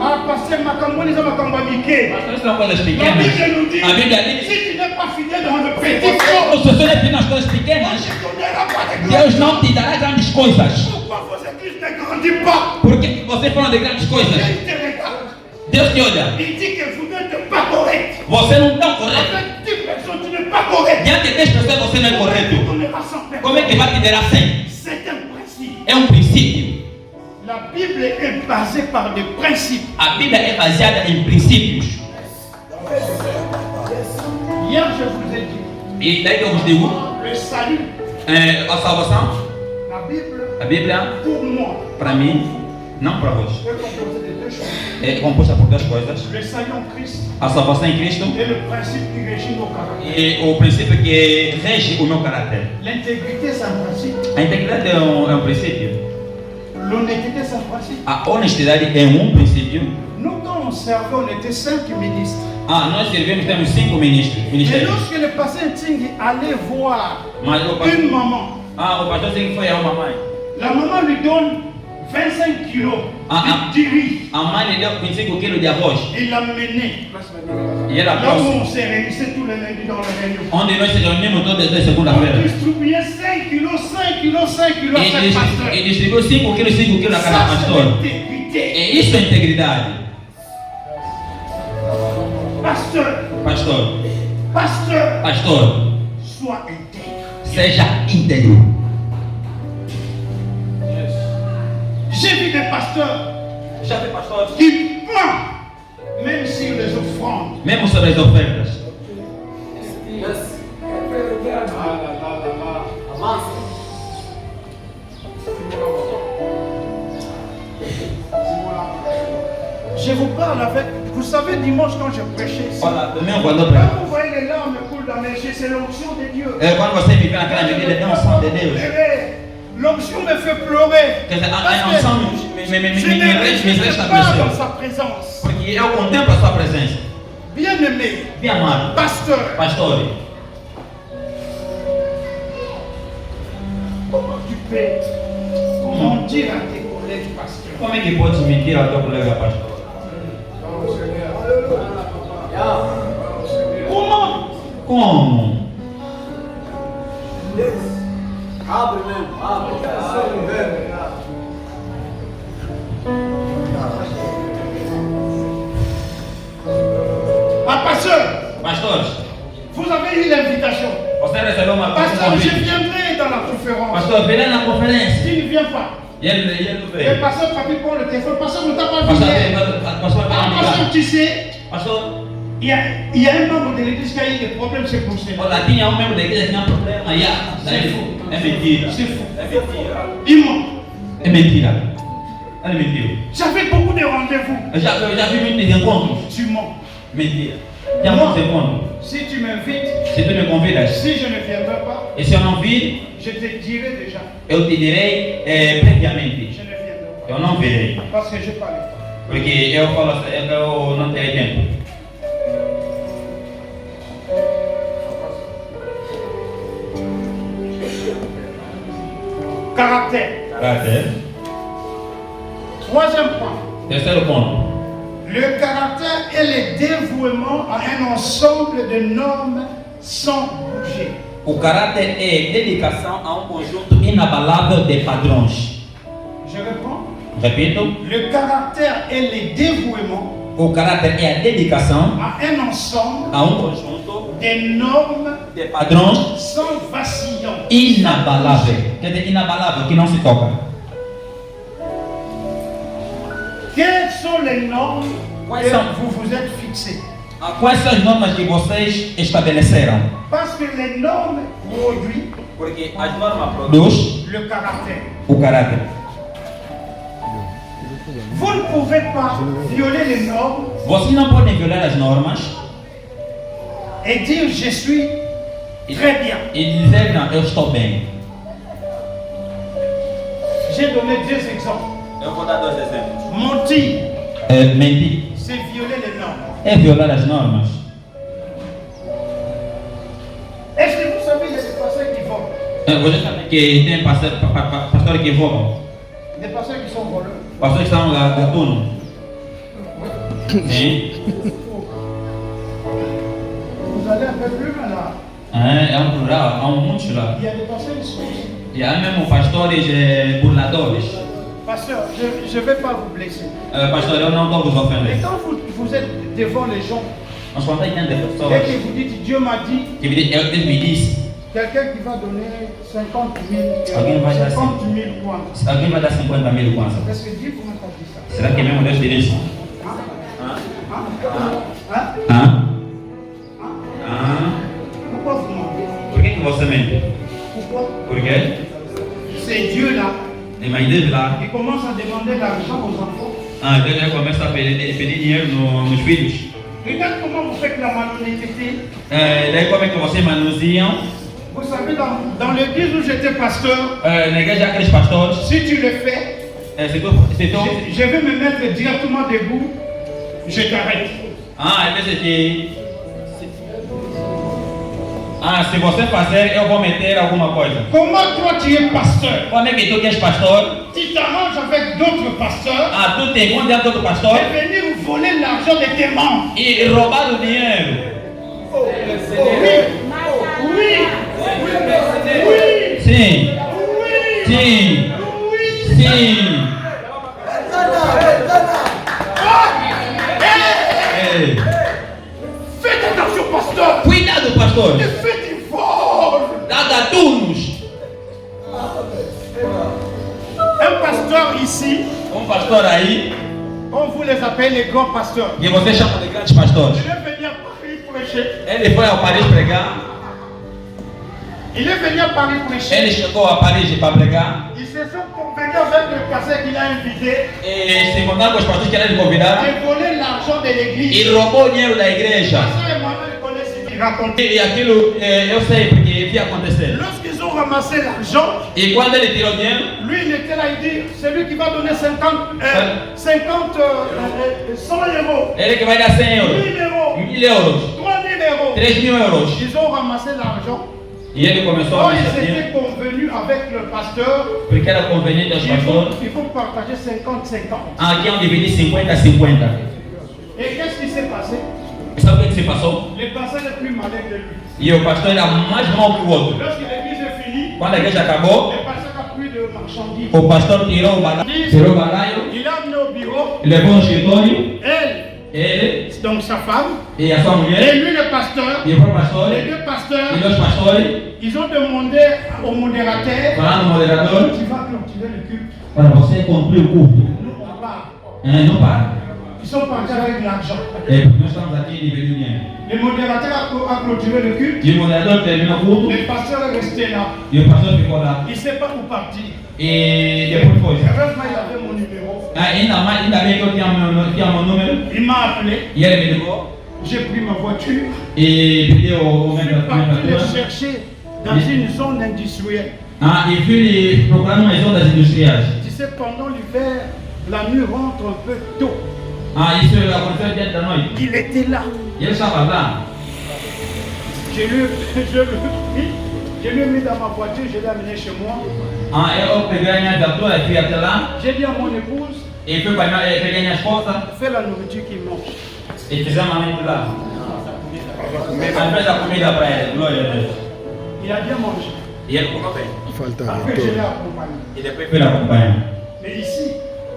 Ah, pasteur Makamboni, ça Makambamike. Pastores são coisas La pequenas. Bible nous dit, A Bíblia diz: si tu n'es pas fidèle dans le petit corps, se você não é nas coisas Dieu pequenas, ne te donnera pas de Deus gloire. não te dará grandes coisas. Pourquoi vos églises ne grandissent pas? Porque vocês falam de grandes coisas. Dieu te regarde. Deus te olha. Il dit que vous n'êtes pas correct. Você não está correto. Avec 10 personnes, tu n'es pas correct. Diante de 10 pessoas você não é Tu correto. donneras 100 Como é que personnes. vai te dar 100? C'est un principe. É princípio. La Bible est basée par des principes. A Bíblia é baseada em princípios. Hier, je vous ai dit, E daí que eu vos digo, le salut, a salvação, la Bible, a Bíblia, pour moi, para mim, não para vós, est composée de deux choses. é composta por duas coisas. Le salut en Christ A salvação em Cristo et le principe qui régit nos caractères. e o princípio que rege o meu caráter. L'intégrité, c'est un principe. A integridade é um princípio. L'honnêteté, c'est un principe. A honestidade é princípio. Nous, quand on servait, on était 5 ministres. Nós servimos, temos 5 ministros, Et ministérios. lorsque le pasteur Tingui allait voir Mas o pastor, une maman, o pastor Zinho foi a uma mãe. la maman lui donne 25 kilos de riz. A mãe lhe deu 25 quilos de arroz. Il l'a mené. E ela Là où trouxe. on s'est réunis tous les lundis dans la réunion. Onde nós se reunimos todas as On segunda-feira. distribuait 5 kilos, 5 kilos, 5 kilos à chaque pasteur. E distribuiu 5 quilos a cada Ça, c'est pastor. l'intégrité. E isso é integridade. Pasteur, Pastor, pasteur, sois intègre. seja íntegro. J'ai vu des pasteurs Já foi pastor? qui mentent, même sur les offrandes. Mesmo sobre as ofertas. Je vous parle avec. Vous savez, dimanche, quand je prêchais ici, Olha, domingo quand quando eu prego. vous voyez les larmes coulent dans mes yeux, c'est l'onction de Dieu. Quando você me vê naquela medida, é um som de Deus. L'onction me fait pleurer. Quer dizer, a Parce que unção je me ne resta pas dans pressão. sa présence. Porque eu contemplo a sua presença. Bien-aimé, Bem amado. pasteur, Pastor, comment tu peux mentir à tes collègues pasteurs? como é que pode mentir ao teu colega pastor? Comment? Como? Abre mesmo, abre. Ah, pasteur, Pastores, vous avez eu l'invitation. você recebeu uma Pasteur, je convite. viendrai dans la conférence. Pastor, virei na conferência. Tu ne viens pas. E ele não Le veio. pasteur Papi prend le téléphone. Pasteur, ne t'a pas vu Pastor, hier. pastor, Ah, pasteur, tu sais, pastor, il y a un membre de l'église qui a eu des problèmes, c'est pour cela. olha, tinha membro da igreja que tinha problema. É mentira. C'est fou. É mentira. Il ment. É mentira. Ele mentiu. J'avais beaucoup de rendez-vous. Eu já vi muitos encontros. Tu mens. Mentira. Tem muitos encontros. Si tu m'invites, Se tu me convidas, si je ne viendrai pas, e se eu não vir, je te dirai déjà. eu te direi previamente. Je ne viendrai Eu não virei. pas. Parce que je parle pas. Porque eu falo assim, eu não tenho tempo. Caractère. Caráter. Troisième point. Terceiro ponto. Le caractère est le dévouement à un ensemble de normes sans bouger. O caráter é dedicação a um conjunto inabalável de padrões. Je réponds. Repito. Le caractère est le dévouement O caráter é a dedicação à un ensemble a um conjunto de normes de padrões sans vacillant. inabalável. Quer dizer, inabalável, que não se toca. Quelles sont les normes Quais que são? vous vous êtes fixées? Quais são as normas que vocês estabeleceram? Parce que les normes produisent Porque as normas produzem le caractère. o caráter. Vous ne pouvez pas violer les normes Vocês não podem violar as normas et dire je suis très bien. e dizer, não, eu estou bem. J'ai donné deux exemples. Eu vou dar dois exemplos. Mentir, Mentir c'est violer les normes. é violar as normas. Est-ce que vous savez, il y a des pasteurs qui volent, Você sabe que tem pastores que voam, des pasteurs qui sont voleurs. pastores que são gatunos. Sim. Vous allez un peu plus loin là. É um plural, há muitos lá. Il y a des pasteurs qui sont ici. E há mesmo pastores burladores. Pasteur, je ne vais pas vous blesser. Pastor, eu não estou vos Mais ofendendo. quand vous êtes devant les gens Mas quando tem tantas et pessoas que vous dites Dieu m'a dit, que Deus me disse, quelqu'un qui va donner 50 000, Alguém vai dar 50 000 points. alguém vai dar 50 mil kwanza. Est-ce que Dieu vous a dit ça? Será que mesmo Deus te disse? Hein? Hã? Hein? Pourquoi vous mentez? Por que você mente? Pourquoi? Por quê? C'est Dieu là Mas Deus lá, qui commence à demander l'argent aux enfants. Deus já começa a pedir dinheiro nos filhos. Regarde comment vous faites la malhonnêteté. Daí como é que vocês manuseiam? Vous savez, dans l'église où j'étais pasteur, Na igreja aqueles pastores, si tu le fais, se tu je vais me mettre directement debout, je t'arrête. às vezes que se você fazer, eu vou meter alguma coisa. Comment toi tu es pasteur? Como é que tu que és pastor? Tu t'arranges avec d'autres pasteurs Tu te encontra com outro pastor et venir voler l'argent de tes membres. e roubar o dinheiro. Oui, Sim, oui, sim, oui. sim. Ei, Faites attention, pasteur. cuidado, pastor. Ne faites du vol. Dá gatunos. Un pasteur ici, Pastor aí, on vous les appelle les grands pasteurs. que você chama de grandes pastores. Je vais venir à Paris prêcher. Ele foi ao Paris pregar. Il est venu à Paris prêcher. Ele chegou a Paris para pregar. Ils se sont convenus avec le pasteur qu'il a invité. E se encontraram com os pastores que eram convidados. Et volé l'argent de l'église. E roubou o dinheiro da igreja. Pasteur Emmanuel connaît ce qu'il racontait. E aquilo eu sei porque via acontecer. Lorsqu'ils ont ramassé l'argent, E quando ele tirou o dinheiro, lui il était là, il dit, c'est lui qui va donner 100 euros. ele que vai dar 100 euros, 1000 euros, 1000 euros, 3000 euros. 3000 euros. Ils ont ramassé l'argent. E ele começou Oh, a ils mexer étaient convenus avec le pasteur. porque era conveniente aos pastores. Il faut partager 50-50. Aqui é onde dividi 50-50. Et qu'est-ce qui s'est passé? Sabe o que se passou? Le pasteur est plus malin que lui. E o pastor era mais mau que o outro. Lorsque l'église est finie, Quando a igreja acabou, le pasteur a pris de marchandises. o pastor tirou o balaio, Il a amené au bureau, levou no escritório, elle, ele donc sa femme, e a sua et mulher, lui le pasteur, e o próprio pastor, les deux pasteurs, e dois pastores, ils ont demandé au modérateur, falando no moderador, tu vas clôturer le culte. para você concluir o culto. Nous on part. Não para. Ils sont partis avec l'argent. Nós estamos aqui dividindo dinheiro. Le modérateur a clôturé le culte. E o moderador terminou o culto, Le pasteur est resté là. e o pastor ficou lá. Il ne sait pas où partir. E depois foi. Heureusement, il avait mon numéro. Ainda bem que eu tinha meu número, Il m'a appelé. e ele me ligou, J'ai pris ma voiture. e pediu o Je meu suis parti le fatura. chercher dans une zone industrielle. E fui procurar uma zona das industriais. Tu sais, pendant l'hiver, la nuit rentre un peu tôt. Isso aconteceu diante da noite. Il était là. E ele estava lá. Je lui ai mis dans ma voiture, je l'ai amené chez moi. Eu peguei a minha viatura e fui até lá. J'ai dit à mon épouse, E fui para peguei minha esposa fais la nourriture qu'il mange. e fizemos a mente lá. A fez a comida para ele, glória a Deus. Il a bien mangé. E ele comeu bem. Après, je l'ai accompagné. E depois fui acompanhar. Mais ici,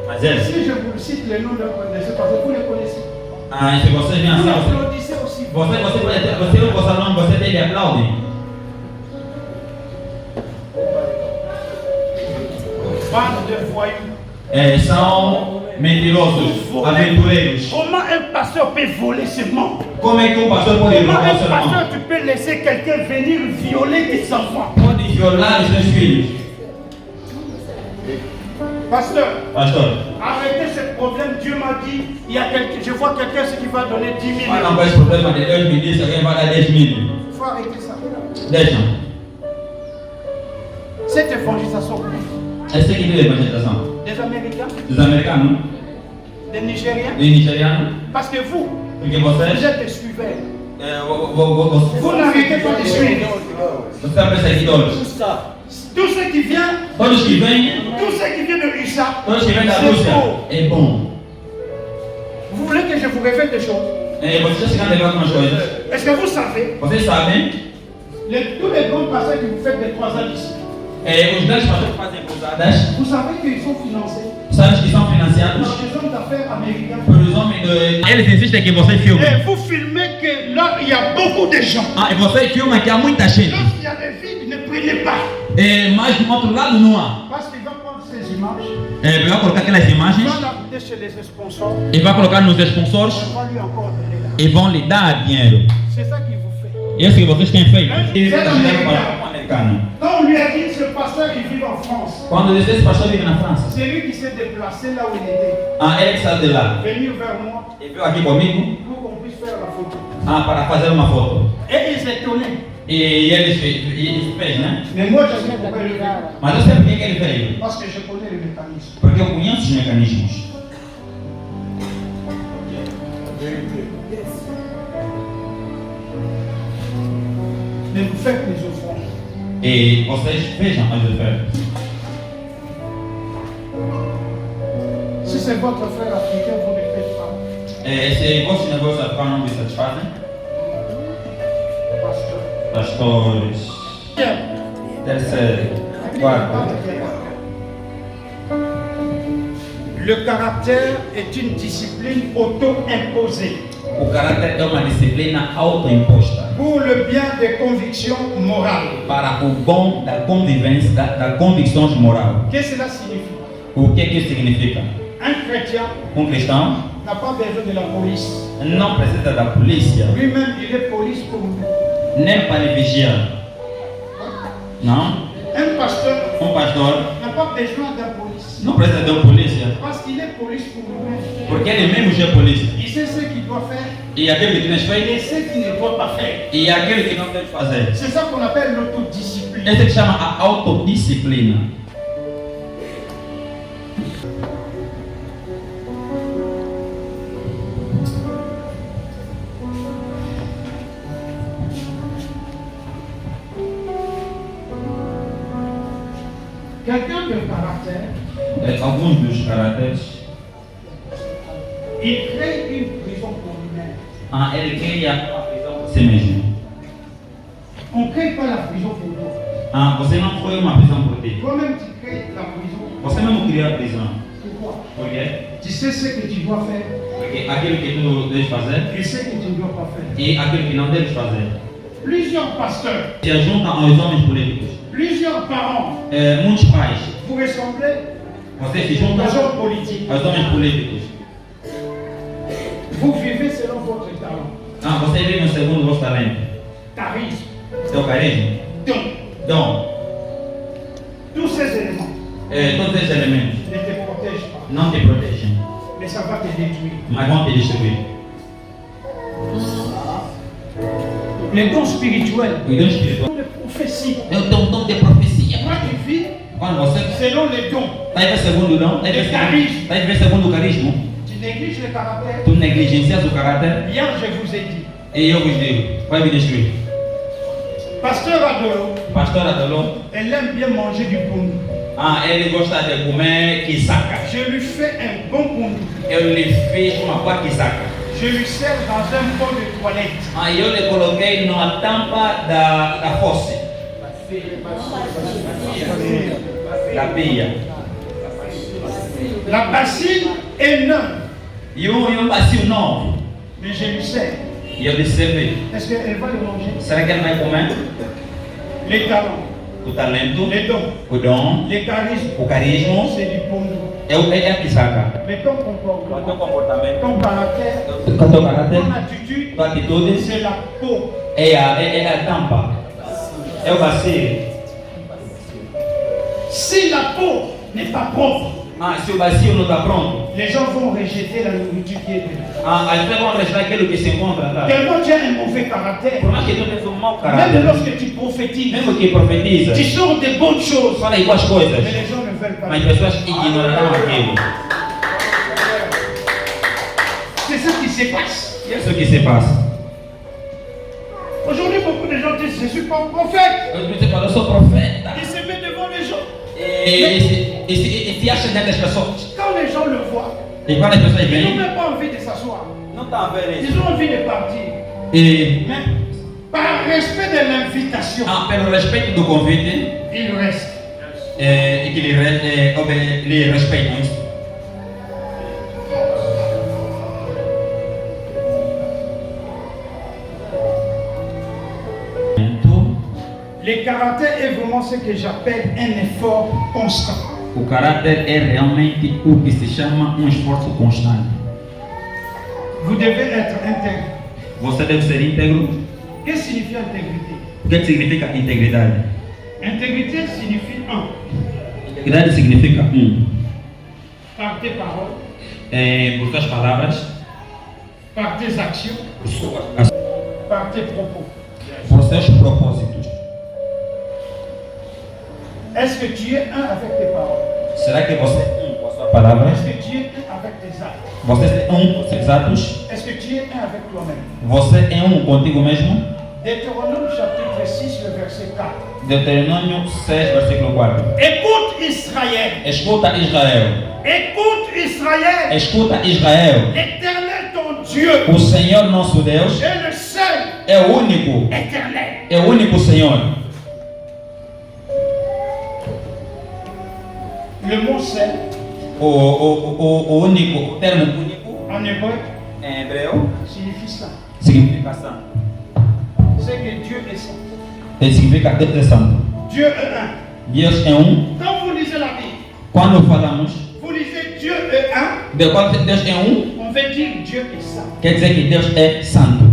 Mas ele, si je vous cite les noms de connaisseurs, parce que vous les connaissez. se vocês vêm Vous assim, l'applaudissez aussi. você não gosta não, você tem de aplaudir. Bande de voyous. São mentirosos, aventureiros. Comment un pasteur peut voler ses membres? Como é que um pastor pode Comment roubar un seu irmão? pasteur tu peux laisser quelqu'un venir violer tes enfants? Pode violar os seus filhos. Pasteur, Pastor, arrêtez ce problème. Dieu m'a dit, il y a quelqu'un, je vois quelqu'un ce qui va donner 10 000 mas não euros. vai esse problema de Deus me disse alguém vai dar 10 mil. Il faut arrêter ça. Deixa. Cette évangélisation, Esse aqui é a evangelização. des Américains, Dos americanos, des Nigériens, dos nigerianos, parce que vous, porque vous vocês, êtes des suiveurs. você Vous n'arrêtez pas de suivre. sempre seguidores. Tout ce qui vient, Todos que vêm, tout ce qui vient de USA, todos que vêm da c'est Rússia, faux. é bom. Vous voulez que je vous révèle des choses? Vocês já chegaram a ver algumas coisas. Est-ce que vous savez, Vocês sabem, tous les grands pasteurs que vous faites des croisades ici, os grandes pastores que fazem cruzadas, vous savez qu'ils sont financés sabem que são financiados par des hommes d'affaires américains. pelos homens de... Eles insistem que vocês filmem. Et vous filmez que là, il y a beaucoup de gens. E vocês filmam que há muita gente. Lorsqu'il y a des vides, ne prenez pas. Mas do outro lado não há. Parce qu'il va prendre ces images, Vai colocar aquelas il imagens va l'amener chez les sponsors, e vai colocar nos sponsors on va lui encore donner là. e vão lhe dar dinheiro. C'est ça qu'il vous fait. E é isso que vocês têm feito. E Tá chegando para o americano. Quand on lui a dit, ce pasteur, il vit en France. Quando esse pastor vive na França, C'est lui qui s'est déplacé là où il était. ele que saiu de lá Venir vers moi e veio aqui comigo pour qu'on puisse faire la photo. para fazer uma foto. Et il s'est étonné. E ele fez, né? Mais moi, je sais pourquoi il le fait. Mas eu sei por que ele veio. Parce que je connais le mécanisme. Porque eu conheço os mecanismos. Mais vous faites les offrandes. E vocês vejam as ofertas. Si c'est votre frère africain, vous ne le faites pas. Se vossos negócios africanos não me satisfazem, Pasteur. pastores, Bien. terceiro, quarto. Le caractère est une discipline auto-imposée O caráter é uma disciplina autoimposta pour le bien des convictions morales. para o bom da convivência, das convicções morais. Qu'est-ce que cela signifie? O que isso significa? Un chrétien Cristão n'a pas besoin de la police. não precisa da polícia, Lui-même, il est police pour nous. nem para lhe vigiar. Não. Un pasteur Pastor n'a pas besoin d'un police. não precisa de polícia. Parce qu'il est police pour lui-même. Porque ele mesmo já é polícia. Il sait ce qu'il doit faire E aquele que tem et feito ce qu'il ne doit pas faire. e aquele que não deve fazer. C'est ça qu'on appelle l'autodiscipline. Esse que chama a autodisciplina. Quelqu'un de caractère, Alguns dos caracteres, il crée une prison pour lui-même. ele cria uma prisão por si mesmo. On ne crée pas la prison pour toi. Você não foi uma prisão por ti. Toi-même, tu crées la prison. Você mesmo criou a prisão. Pourquoi? Por quê? Tu sais ce que tu dois faire Porque aquilo que tu deves fazer et ce que tu ne dois pas faire. e aquilo que não deves fazer. Plusieurs pasteurs, Se juntam aos homens políticos. plusieurs parents, Muitos pais, vous ressemblez vocês se juntam aux hommes politiques. aos homens políticos. Vous vivez selon votre talent, Você vive no segundo vosso talento. charisme, Seu carisma. don. Dom. Tous ces éléments Todos esses elementos ne te protègent pas, não te protegem, mais ça va te détruire. mas vão te destruir. Les dons spirituels, O dom espiritual de prophétie. é o dom de profecia. Moi, tu vis Quando você selon les dons. está a ver segundo o dom, está a ver segundo o carisma, Tu négliges le caractère. tu negligencias o caráter Hier, je vous ai dit, e eu vos digo, vai me destruir. Pasteur Adolo, Pastor Adolon, elle aime bien manger du pundu. ele gosta de comer quisaca. Je lui fais un bon pundu. Eu lhe fiz uma boa quisaca. Je lui sers dans un pot de toilette. Eu lhe coloquei numa tampa da fosse, da pia. La bassine est neuve, E um bacio novo. mais je lui sers. E eu lhe servi. Est-ce qu'elle va le manger? Será que ele vai comer? Les talents, O talento, les dons, o dom, les charismes, o carisma, c'est du pundu. é a quisaca. Mais ton comportement, comportamento, ton caractère, o teu caráter, ton attitude, tua atitude, c'est la peau. é a tampa. É o bacio. Si la peau n'est pas propre, Se o bacio não está pronto, les gens vont rejeter la nourriture qui est dedans. as pessoas vão rejeitar aquilo que se encontra lá. Tellement tu as un mauvais caractère, Por mais que tu tenhas mau même caráter, lorsque tu prophétises, mesmo que profetiza, tu sors des bonnes choses, fala iguais coisas, mais les gens ne veulent pas. mas as pessoas ignorarão aquilo. C'est ça qui se passe. E é isso que se passa. Aujourd'hui, beaucoup de gens disent, je ne suis pas un prophète. Você fala, eu sou profeta. Ils se mettent devant les gens. E se acha diante das pessoas. Quand les gens le voient, E quando as pessoas ils n'ont vêm, même pas envie de s'asseoir. não está vendo Ils ont envie de partir. E Mais par respect de l'invitation, pelo respeito do convite, ils restent. e que lhe respeitam isso. Le caractère est vraiment ce que j'appelle un effort constant. O caráter é realmente o que se chama esforço constante. Vous devez être intègre. Você deve ser íntegro. Qu'est-ce que signifie intégrité? O que significa integridade? Intégrité signifie Integridade significa par tes paroles, por suas palavras, par tes actions, par tes propos. por seus propósitos. Est-ce que tu es un avec tes paroles? Será que você é com a sua palavra? Est-ce que tu es un avec tes actes? Você é com seus atos? Est-ce que tu es un avec toi-même? Você é contigo mesmo? Deutéronome chapitre 6, le verset 4. Deuteronômio 6, versículo 4. Écoute Israël. Escuta Israel. Écoute Israël. Escuta Israel. L'Éternel ton Dieu O Senhor nosso Deus est le seul é o único. éternel. É o único Senhor. Le mot seul, O único, o termo único, en hébreu, em hebreu, signifie ça. significa santo. C'est que Dieu est saint. Significa Deus é santo. Dieu est un. Deus é Quand vous lisez la Bible, Quando falamos vous lisez Dieu est un, de quando Deus é on veut dire Dieu est saint. quer dizer que Deus é santo.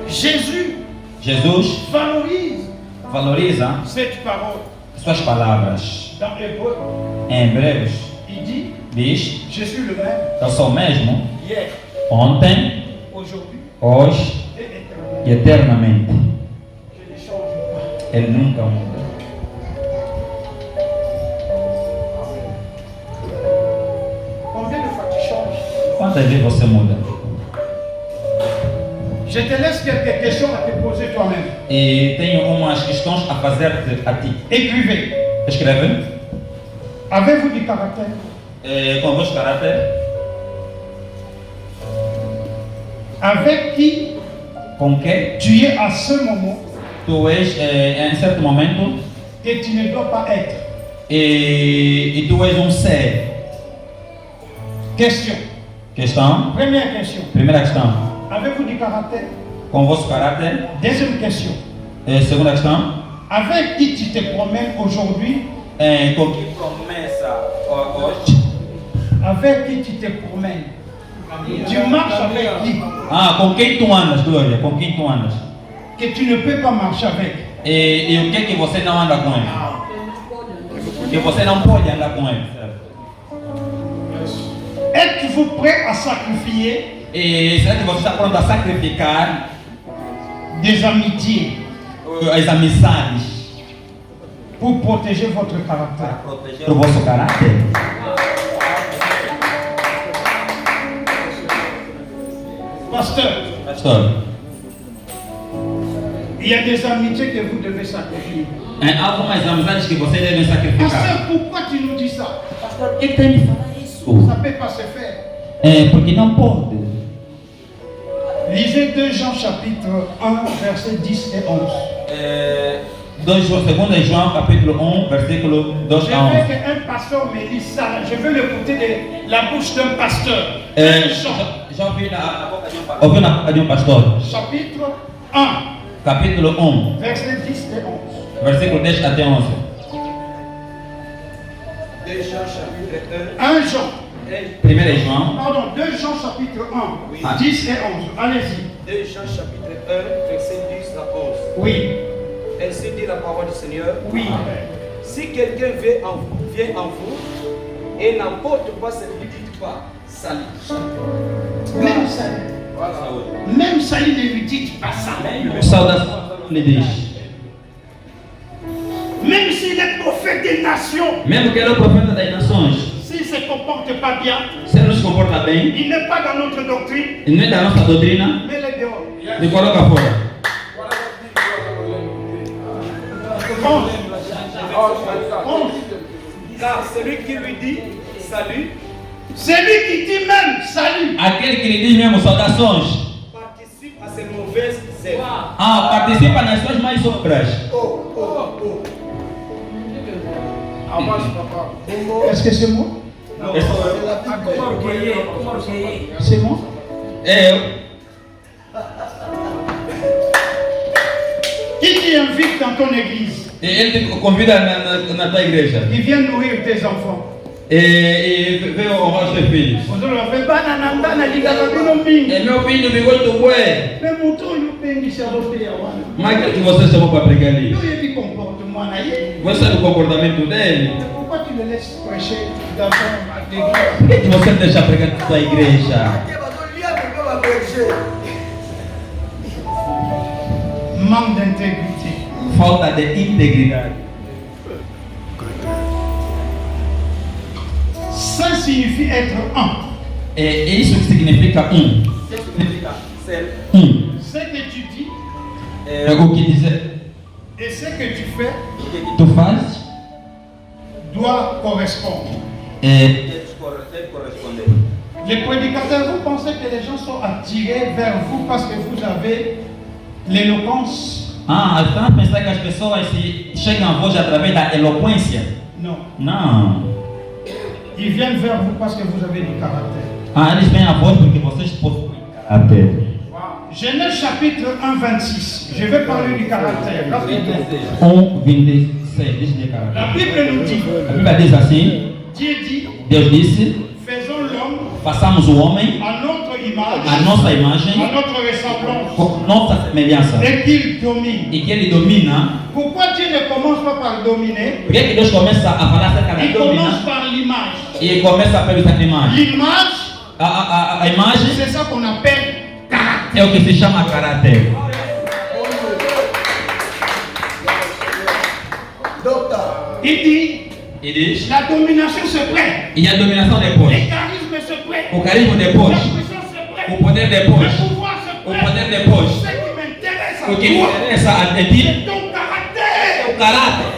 Jésus Jesus valoriza cette parole. suas palavras. Dans Hébreu, Em Hebreus il dit, diz: je suis le même eu sou o mesmo hier, ontem, aujourd'hui hoje et éternellement. e eternamente. Je ne change pas. Ele nunca muda. Combien de fois tu changes? Quantas vezes você muda? Je te laisse quelques questions à te poser toi-même. E tenho umas questões a fazer-te a ti. Écrivez. Escreve. Avez-vous du caractère? Com o vosso caráter. Avec qui Com que tu es à ce moment tu és em certo momento que tu ne dois pas être? e tu és ser. Question. Questão. Première question. Primeira questão. Avez-vous du caractère? Com o vosso caráter. Deuxième question. Segunda questão. Avec qui tu te promènes aujourd'hui? Com que promessa hoje? Avec qui tu te promènes? Tu marches avec qui? Com quem tu andas, Glória? Com quem tu andas? Que tu ne peux pas marcher avec. E o que você não anda com ele? Que você não pode andar com ele. Êtes-vous prêt à sacrifier E será que você está pronto a sacrificar des amitiés as amizades pour protéger votre caractère? para o vosso caráter? Pastor, Il y a des amitiés que vous devez sacrifier. há algumas amizades que você deve sacrificar. Pasteur, pourquoi tu nous dis ça? Pastor, por que tem me falar isso? Ça ne peut pas se faire. Porque não pode. Lisez 2 Jean chapitre 1, versets 10 et 11. 2 João capítulo 1, versículo 2 Je a 11. veux qu'un pasteur me lise ça. Je veux l'écouter de la bouche d'un pasteur. Já ouviu na boca de pastor? Chapitre 1, Capítulo 1, versets 10 et 11. versículo 10 até 11. 2 Jean chapitre 1 Jean. 1 João, Pardon, 2 Jean chapitre 1, Oui. 10 et 11. Allez-y. 2 Jean chapitre 1, verset 10 à 11. Oui. Ainsi dit la parole du Seigneur. Oui. Si quelqu'un vient en vous et n'apporte pas ce ne dites pas salut. Même ça. Même ça, il ne lui dit pas ça. saudação lhe diz. Même s'il est prophète des nations, Mesmo que ele é o profeta das nações, s'il ne se comporte pas bien, se ele não se comporta bem, il n'est pas dans notre doctrine, e não é da nossa doutrina, mais les dehors. me coloca fora. 11. Car celui qui lui dit salut Celui qui dit même salut, Aquele que lhe diz mesmo saudações, participe à ses mauvaises œuvres. participa nas suas mais obras. est-ce que c'est moi? C'est moi? Qui t'invite dans ton église? Ele te convida na tua igreja. Il vient nourrir tes enfants. E veio honrar os teus filhos. É meu filho, me gosto do bué. Mas aquele que você chamou para pregar ali, você sabe o comportamento dele? Pourquoi tu le laisses prêcher dans ton église? Por que você deixa pregar na tua igreja? Manque d'intégrité. Falta de integridade. Ça signifie être un. É isso que significa Significa ser. Ce que tu dis É o que dizer. et ce que tu fais Tu faz doit correspondre. Deve corresponder. Les prédicateurs, vous pensez que les gens sont attirés vers vous parce que vous avez l'éloquence? Estão a pensar que as pessoas chegam a vós através da eloquência? Non. Não. Ils viennent vers vous parce que vous avez du caractère. Eles vêm a vós porque vocês possuem caráter. Genèse chapitre 1, 26. Je vais parler du caractère. Rapidement. 1:26 diz de caráter. La Bible nous dit, A Bíblia diz assim: Dieu dit, Deus disse, Faisons l'homme Façamos o homem à notre image, a nossa imagem, à notre ressemblance, com nossa semelhança. et qu'il domine. E que ele domina. Pourquoi Dieu ne commence pas par dominer? Por que Deus começa a falar acerca da Il commence domina? par l'image. E ele começa pela imagem. L'image, A imagem c'est ça qu'on appelle caractère. é o que se chama caráter. Il dit, E diz, la domination se prête. e a dominação depois. Le charisme se prête. O carisma La depois. puissance se prête. O poder depois. Le pouvoir se O prête. poder depois. Ce qui m'intéresse à O que me toi, interessa a c'est ti ton é caractère. o caráter.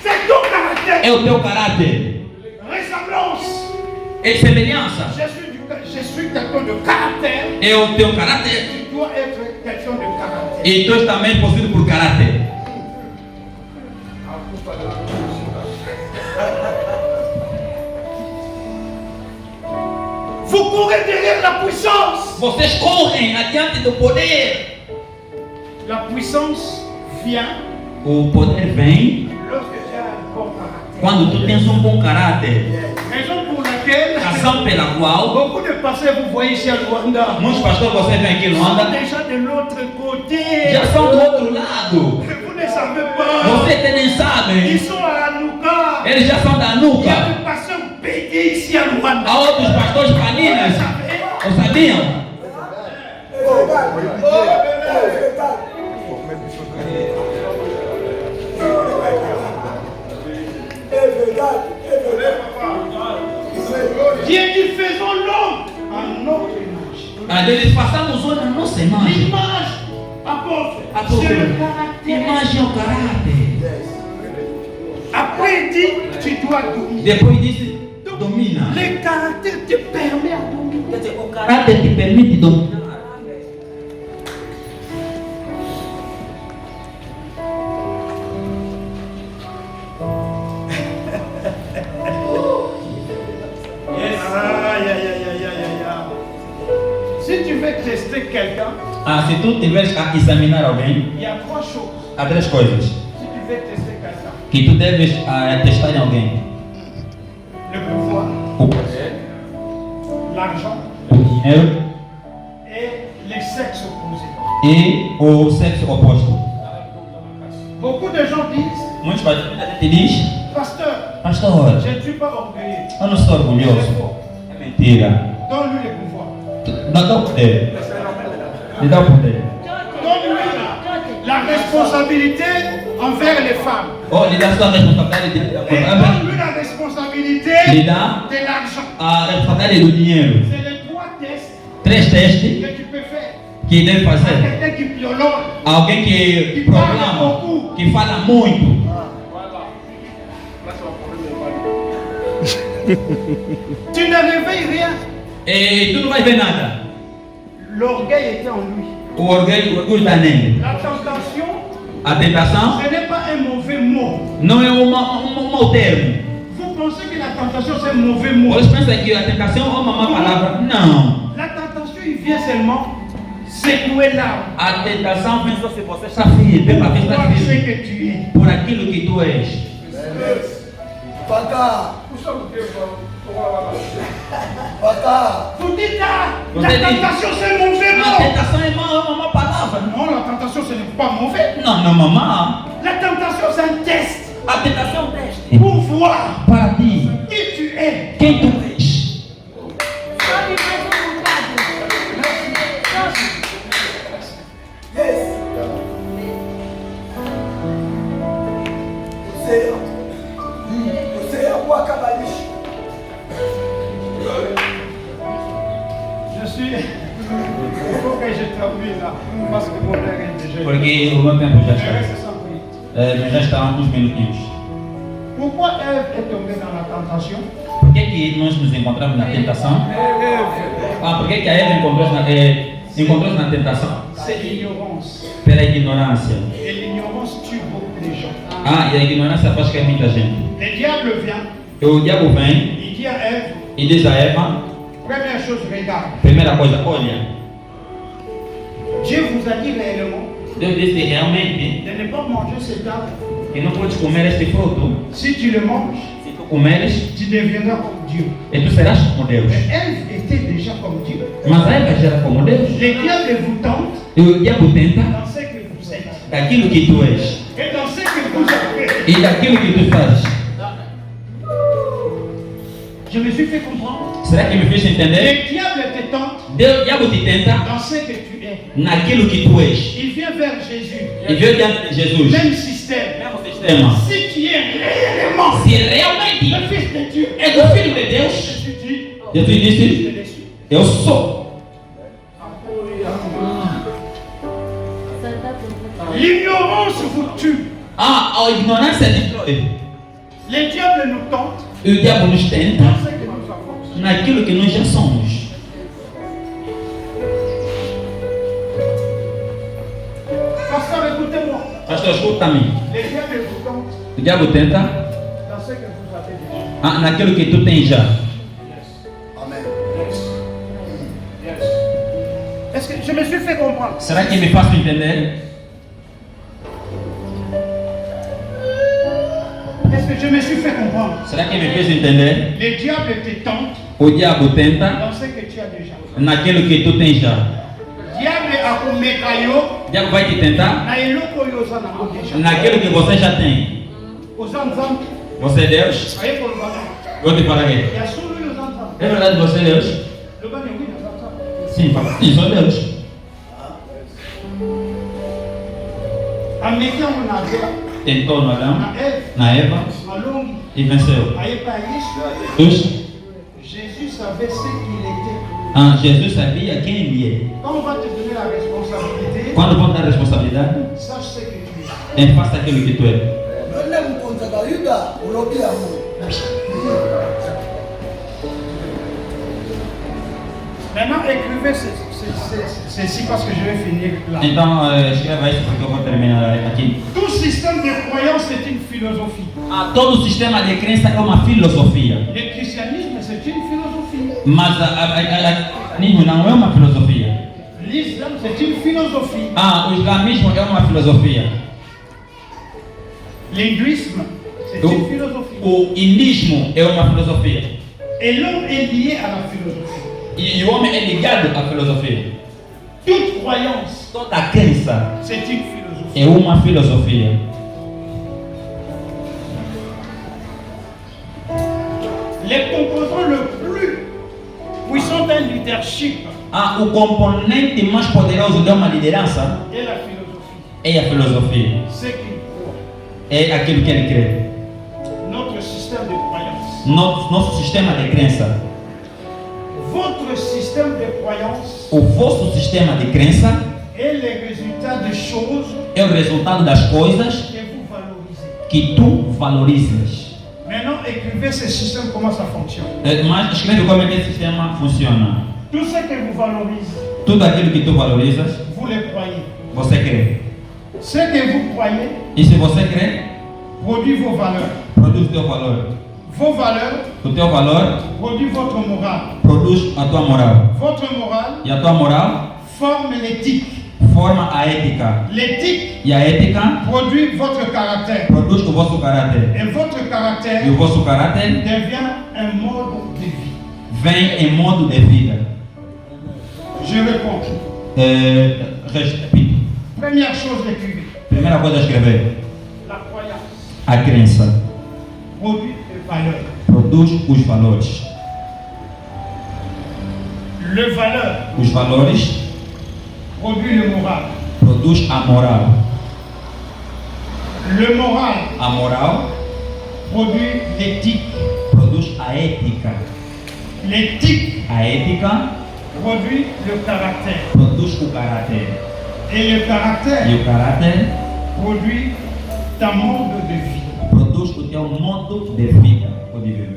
C'est ton caractère. É o teu caráter. Ressemblance. É semelhança. Je suis quelqu'un de caractère. É o teu caráter. Tu dois être quelqu'un de caractère. E tu também possuído por caráter. Vous courez derrière la puissance. Vocês correm adiante do poder. La puissance vient O poder vem lorsque tu as un bon caractère. quando tu tens bom caráter. Raison pour laquelle Razão pela qual beaucoup de pasteurs vous voyez ici à Luanda muitos pastores vocês vêm aqui em sont Luanda déjà de l'autre côté. já são do outro lado. Vous ne savez pas. Vocês nem Ils sabem. sont à Anuka. Eles já são da Il y a nuca. des pasteurs payés ici à Luanda. Há outros pastores paninas. Não sabiam? Dieu dit faisons l'homme à notre image. A Deus façamos a nossa imagem. L'image, apôtre, Apôtre. c'est le caractère. Imagem é o caráter. Après, il dit tu dois dominer. Depois disse, domina. Le caractère te permet à dominer. O caráter te permite dominar. Aïe, aïe, aïe, aïe, aïe, aïe. Si tu veux tester quelqu'un, Ah, se tu tiveres a examinar alguém, il y a trois choses. há três coisas Si tu veux tester quelqu'un, que tu deves testar em alguém: le pouvoir, o poder, l'argent o dinheiro et les sexes opposés. e o sexo oposto. Beaucoup de gens disent, Muitos pastores te diz, pasteur, pastor, je ne suis pas orgueilleux. eu não sou orgulhoso. C'est faux. É mentira. Donne-lui le pouvoir. Não dá o poder. Me dá o poder. Donne-lui la responsabilité envers les femmes. Ou lhe dá sua responsabilidade Et donne-lui la responsabilité lhe dá de l'argent. a responsabilidade do dinheiro. C'est les trois tests Três testes que tu peux faire. que deve À fazer. quelqu'un qui violente. Alguém que proclama, que fala muito. Tu ne réveilles rien. E tu não vai ver nada. L'orgueil était en lui. O orgulho está nele. La tentation, A tentação ce n'est pas un mauvais mot. não é um mau termo. Vous pensez que la tentation c'est un mauvais mot. Vocês pensam que a tentação é uma má palavra? Não. La tentation, il vient seulement secouer l'âme. A tentação vem só se você está firme. Vem para ver se está Voir ce firme. que tu es. Por aquilo que tu és. Paka. Paka. Vous dites ah, Vous la avez dit- tentation c'est un mauvais A mot. tentação é uma má palavra. Non, la tentation ce n'est pas mauvais. Não, não, mamá. La tentation c'est un test A tentação é um teste. pour voir Para ti, qui tu es. quem tu és. Yes. Você é uma cabaliche. Je suis. Il faut que je termine là. Parce que mon heure est déjà. Porque o meu tempo já Je está. reste sans prier. Mas já está há uns minutinhos. Pourquoi Ève est tombée dans la tentation? Por que nós nos encontramos na tentação? Ah, por que a Eva encontrou-se na tentação? C'est l'ignorance. Pela ignorância. Et l'ignorance tue beaucoup de gens. Ah, e a ignorância faz cair muita gente. Le diable vient, E o diabo vem il dit à Ève, e diz a Eva, première chose, regarde. primeira coisa, olha, Dieu vous a dit réellement Deus disse realmente de ne pas manger cet arbre. que não podes comer este fruto. Si tu le manges, Se tu tu deviendras comme Dieu. e tu serás como Deus. Mais Ève était déjà comme Dieu. Mas a Eva já era como Deus. Le diable vous tente E o diabo tenta dans ce que vous êtes daquilo que tu és et dans ce que vous avez. e daquilo que tu fazes. Je me suis fait comprendre. Será que me fez entender? Le diable te tente O diabo te tenta dans ce que tu es. naquilo que tu és. Il vient vers Jésus. E veio diante de Jesus. Même système. Mesmo sistema. Si tu es réellement Se realmente le Fils de Dieu, é do Filho de Deus, Jésus dit, Jesus je disse: le suis. Eu sou. L'ignorance vous tue. A ignorância destrói. Le diable nous tente E o diabo nos tenta dans ce que nous avons. naquilo que nós já somos. Pasteur, écoutez-moi. Pastor, escuta-me. Le diable vous tente O diabo tenta dans ce que vous avez déjà. naquilo que tu tens já. Amen. Est-ce que je me suis fait comprendre? Será que me faço entender? Est-ce que je me suis fait comprendre? Será que me fez entender? Le diable te tente O diabo tenta dans ce que tu as déjà. naquilo que tu tens já. Diable akomeka yo O diabo vai te tentar na eloko oyo oza nango déjà. naquilo que você já tem. Oza nzambe. Você é Deus? Aye koloba na. Vou te falar aqui. Ya solo oyo oza nzambe. É verdade você é Deus? Loba ni oui naza nzambe. Sim, fala. Sim, sou Deus. Ameki yango na Adela, Tentou no Adão, na Ève, na Eva malongi. e venceu. Aye pa Yesu. Deus, Jésus savait ce qu'il était. Jesus sabia quem ele é. Quand on va te donner la responsabilité, Quando vão dar responsabilidade, sache ce que tu es. faça aquilo que tu é. none mokonzaka yuda olobi yango. Maintenant, écrivez ceci parce que je vais finir là. Então, escreva isso porque eu vou terminar aqui. Tout système de croyance est une philosophie. Todo sistema de crença é uma filosofia. Le christianisme, c'est une philosophie. Mas o cristianismo não é uma filosofia. L'islam, c'est une philosophie. O islamismo é uma filosofia. L'hindouisme, c'est une philosophie. O hindismo é uma filosofia. Et l'homme est lié à la philosophie. E o homem é ligado à filosofia. Toute croyance, Toda crença c'est une philosophie. é uma filosofia. Les composants le plus puissant d'un leadership O componente mais poderoso de uma liderança est la philosophie. é a filosofia. Ce qu'il croit. É aquilo que ele crê. Notre système de croyance. Nosso sistema de crença. Votre système de croyance O vosso sistema de crença est le résultat des choses é o resultado das coisas que vous valorisez. que tu valorizas. Maintenant, écrivez ce système, comment ça fonctionne. Mas escreve como é que esse sistema funciona. Tout ce que vous valorisez, Tudo aquilo que tu valorizas, vous le croyez. você crê. Ce que vous croyez E se você crê, produit vos valeurs. produz o teu valor. Vos valeurs O teu valor produit votre morale. produz a tua moral. Votre morale E a tua moral forme l'éthique. forma a ética. L'éthique E a ética produit votre caractère. produz o vosso caráter. Et votre caractère E o vosso caráter devient un mode de vie. vem em modo de vida. Je réponds. Repito. Première chose d'écrire. Primeira coisa a escrever. La croyance A crença produit des valeurs. produz os valores. Le valeur Os valores produit le moral. produz a moral. Le moral A moral produit l'éthique. produz a ética. L'éthique A ética produit le caractère. produz o caráter. Et le caractère E o caráter produit ta mode de vie. produz o teu modo de vida. Pode viver.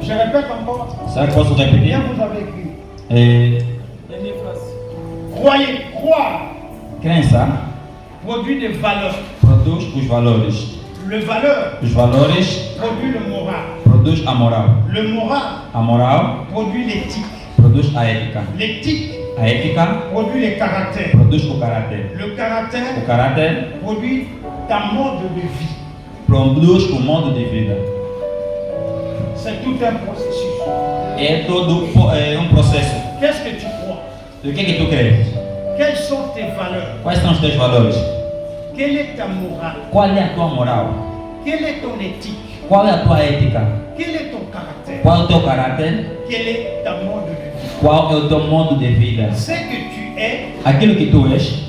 Je répète encore. Será que posso repetir? Bien, vous avez écrit. Croyez, croire Crença produit des valeurs. produz os valores. Le valeur Os valores produit le moral. produz a moral. Le moral A moral produit l'éthique. produz a ética. L'éthique A ética produit le caractère. produz o caráter. Le O caractère caráter produit ta mode de vie. Produz o modo de vida. C'est tout un processus. É todo processo. Qu'est-ce que tu crois? Do que tu queres? Quelles sont tes valeurs? Quais são os teus valores? Quelle est ta morale? Qual é a tua moral? Quelle est ton éthique? Qual é a tua ética? Quel est ton caractère? Qual é o teu caráter? Quel est ta mode de vie? Qual é o teu modo de vida? Ce que tu es Aquilo que tu és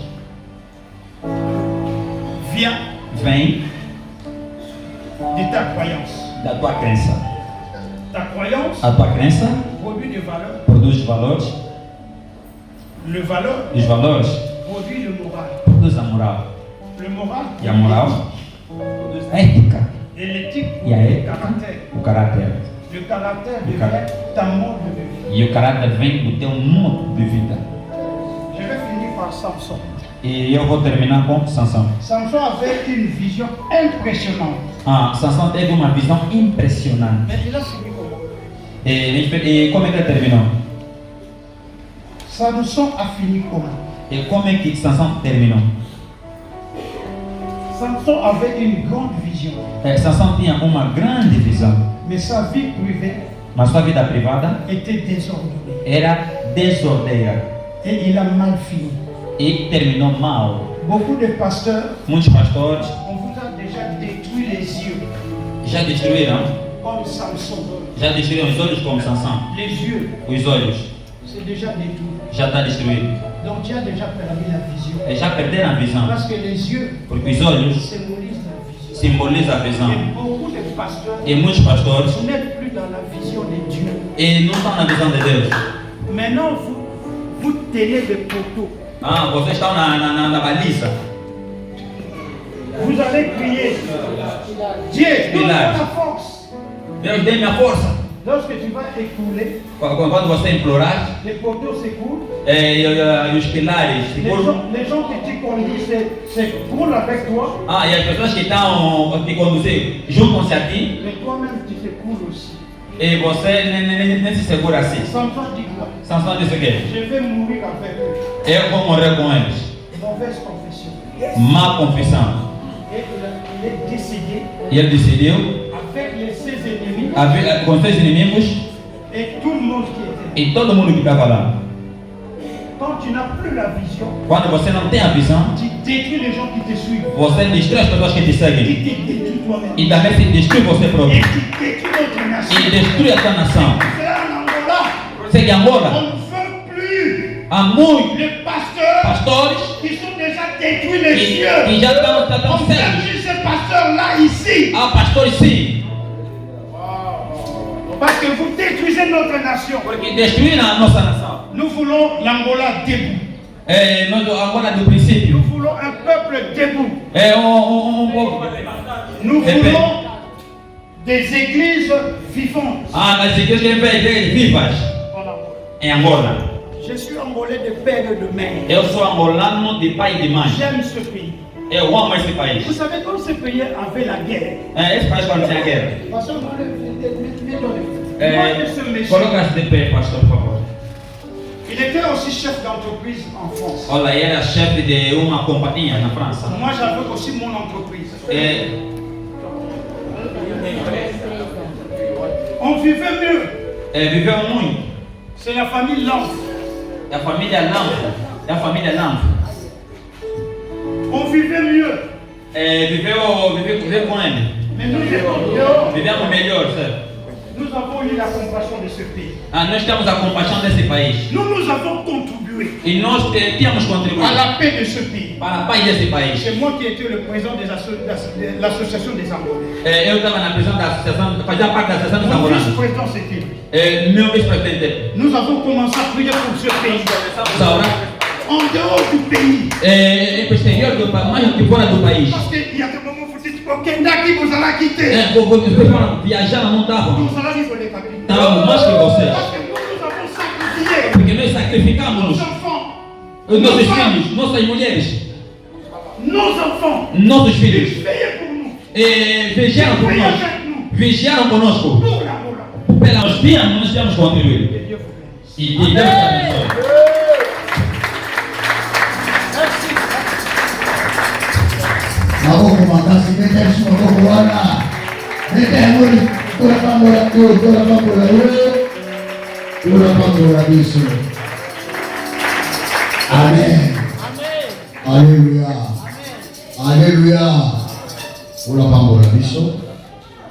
vem de ta croyance. da tua crença. Ta croyance A tua crença produit des valeurs. produz valores. Le valeur Os valores produit le moral. produz a moral. Le moral E a moral produz a ética. et l'éthique E a produit le ética, caractère. o caráter. Le caractère Le devient ta mode de vie. E o caráter vem do teu modo de vida. Je vais finir par Samson. E eu vou terminar com Sansão. Samson avait une vision impressionnante. Sansão teve uma visão impressionante. Mais il a fini comment? E como é que ele terminou? Samson a fini comment? E como é que Sansão terminou? Samson avait une grande vision. Sansão tinha uma grande visão, Mais sa vie privée mas sua vida privada était désordonnée. era desordeira Et il a mal fini. e terminou mal. Beaucoup de pasteurs, Muitos pastores on vous a déjà détruit les yeux, já destruíram, comme Samson. já destruíram os olhos como Sansão. Les yeux, Os olhos c'est déjà détruit. já está destruído. Donc tu as déjà perdu la vision. E já perderam a visão, Parce que les yeux porque os olhos symbolisent la vision. simbolizam a visão. Et beaucoup de pasteurs E muitos pastores n'êtes plus dans la vision de Dieu. e não estão na visão de Deus. Maintenant, vous tenez des poteaux. Vocês estão na baliza. Vous allez crier. Dieu, donne-moi Pilar. la force. Deus dê-me a força. Lorsque tu vas écouler, Quando você implorar, les poteaux s'écoulent. e os pilares se curvam. Les gens que tu conduis s'écoulent avec toi. E as pessoas que estão te conduzir juntam-se a ti. Mais toi-même, tu t'écoules aussi. E você nem se segura assim. Samson dit quoi? Sansão disse o quê? Je vais mourir avec eux. Eu vou morrer com eles. Mauvaise confession. Má confissão. Et il est décédé E ele decidiu, avec ses ennemis com seus inimigos et tout le monde qui était. e todo mundo que estava lá. Quand tu n'as plus la vision, Quando você não tem a visão, tu détruis les gens qui te suivent. você destrói as pessoas que te Tu seguem. te détruis toi-même. E também se destrói você Et próprio. tu détruis notre nation. E destrói a tua nação. C'est en Angola. Você que On Angola, ne veut plus há muitos les pasteurs pastores qui sont déjà détruits les que cieux. já estão On cegos. fait plus ces pasteurs-là ici. Há pastores sim, Parce que vous détruisez notre nation. porque destruíram a nossa nação. Nous voulons l'Angola debout. Nós Angola do princípio. Nous voulons un peuple debout. Povo. Nous voulons des églises vivantes As igrejas querem ver igrejas vivas en Angola. em Angola. Je suis angolais de père et de mère. Eu sou angolano de pai e de mãe. J'aime ce pays. Eu amo esse país. Vous savez, quand ce pays avait la guerre, Esse país quando tinha guerra. pasteur, moi, ce monsieur, Coloca-se de pé, pastor, por favor. il était aussi chef d'entreprise en France. Olha, ele era chefe de uma companhia na França. Moi, j'avais aussi mon entreprise. On vivait mieux. Viveu muito. C'est la famille Lanf. É a família Lampo. É a família Lampo. On vivait mieux. Viveu com ele. Mais nous étions dehors. Vivemos melhor, certo? Nous avons eu la compassion de ce pays. Nós temos a compaixão desse país. Nous avons contribué E nós tínhamos contribuído à la paix de ce pays. para a paz desse país. C'est moi qui étais le président de l'association des Angolais. Eu estava na prisão da associação, fazia parte da associação dos Mon angolanos. vice-président, c'était lui. Meu vice-presidente. Nous avons commencé à prier pour ce pays. Começamos a orar En dehors du pays. para o exterior do país, mais do que fora do país. Parce qu'il y a des moments où vous dites, ok, Ndaki, vous allez quitter. Vocês viajar, não estavam. Vous allez vivre les papiers. Estávamos mais que vocês. Parce que nous avons sacrifié Porque nós sacrificamos nos enfants. os nossos filhos, nossas mulheres, Nos enfants. nossos Ils filhos. veillent pour nous. Vigiaram por Veillent nós. avec nous. Vigiaram conosco. Pour l'Angola. Pelas vias nós temos contribuído. Que Dieu vous bénisse. E Deus te abençoe. Merci. Maboko makasi beta biso maboko wana. Beta yango tolapambola biso. Amen. Alléluia. Alléluia. Tolapambola biso.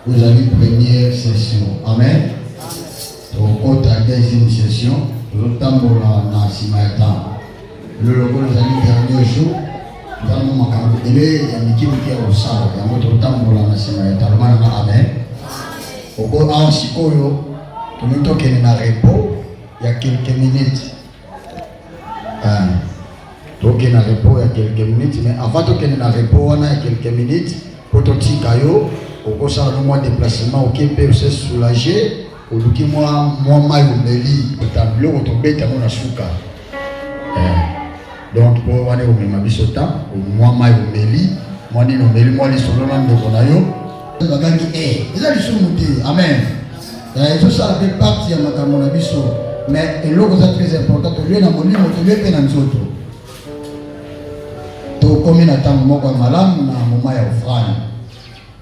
Vous avez première session. Amen. Donc, deuxième session. Totambola na simata. Le logo les amis dernier jour. Dans mon makambo ele ya mikiki ya osala ya moto totambola na simata. Amen. Oko a sikoyo tumitoke na repos ya quelques minutes. Donc na repos ya quelques minutes, mais avant de na repos wana ya quelques minutes pour totika yo oko ça no moins déplacement OK peut se soulager oluki moi mai omeli tableau otobeta mona suka. Donc pour wana o mema bisota moi mai omeli moi ni omeli moi li solo na ndeko na yo bagangi eza lisumuti. Amen. Tout ça fait partie de ma biso, mais l'autre c'est très important. Tu es dans mon livre, tu es dans nzoto. Tu comme na temps moko malam na moment ya offrande.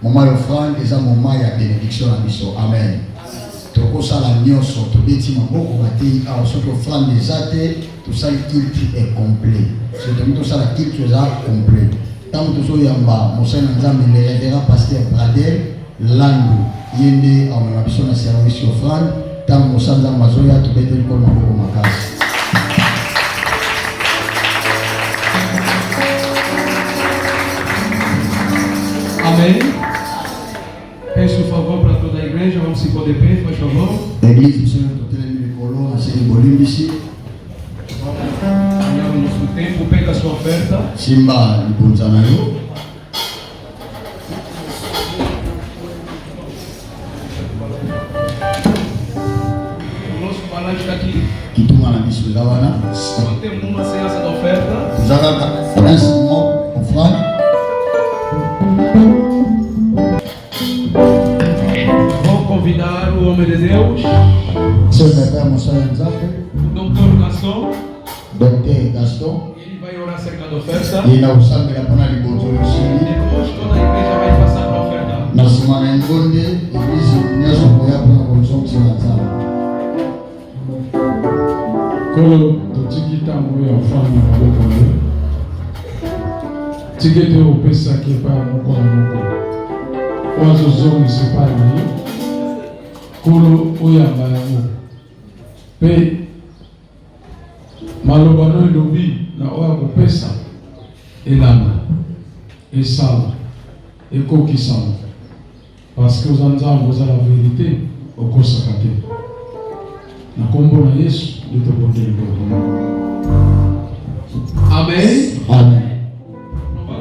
Moment ya offrande eza moment ya bénédiction na biso. Amen. Tu ko sala nyonso, tu beti maboko bati a so to offrande ezate, tout ça le culte est complet. C'est tout ça la culte est complet. Tant que so yamba, mon Seigneur Nzambe le révérend pasteur Bradel Landu yende en biso na service offrande, tant que Sanza Mazoya to beti ko maboko makasi. Amém. Peço por favor para toda a igreja, vamos se pôr de pé, por favor. Église, o Senhor está tendo me colou, a ser bolinho disse. Ganhamos nosso tempo, pega a sua oferta. Simba, Libunzanayo. O nosso balante está aqui. Kituma na bisu lawana. Só temos uma ceasa da oferta. Zaka, France, mo, offrande. Vou convidar o homem de Deus, Seu Père, mon Seigneur Nzambe, o Dr. Gaston. Dr. Gaston. Ele vai orar acerca da oferta. E na usambe la pana libonzo lusili. Depois toda a igreja vai passar para a oferta. Na semana ngonde, église nyazo koya pana konzo kusema Nzambe. Kolo totiki tango ya ofrande na maboko na yo tiki ete opesaki epai moko na moko oyo azozongisa epai na yo kolo oyamba yango mpe maloba no elobi na oyo akopesa elanga esala ekokisama parce que oza Nzambe oza la vérité okosaka te na kombo na Yesu nde tokondeli koko. Amen. Amen.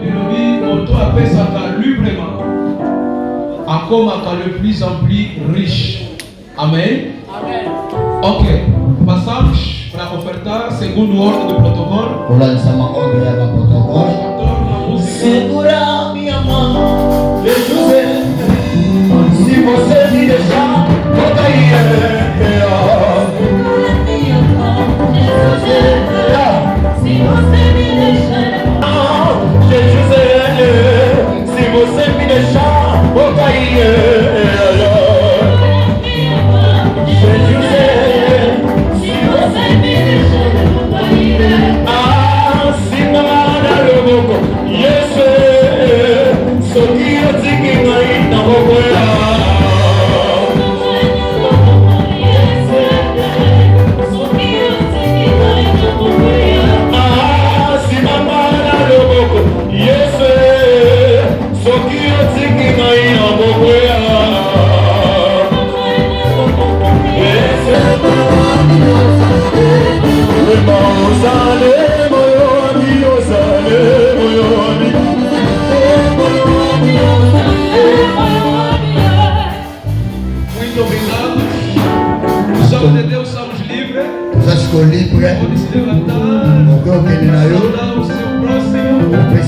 elobi moto apesaka librement akomaka le plus en plus riche. Amen. Ok, passage para a oferta segundo ordem do protocolo. Ola nisama ordem ya protocolo. Segura minha mão, José. Se você me deixar, vou cair. Se você me deixar, se você me deixar, vou cair. Se você me deixar, vou cair. Se nada eu vou, yes, sou que eu digo ainda vou Muito obrigado. Os homens de Deus somos livres. Pode se levantar. Saudar o seu próximo. Tem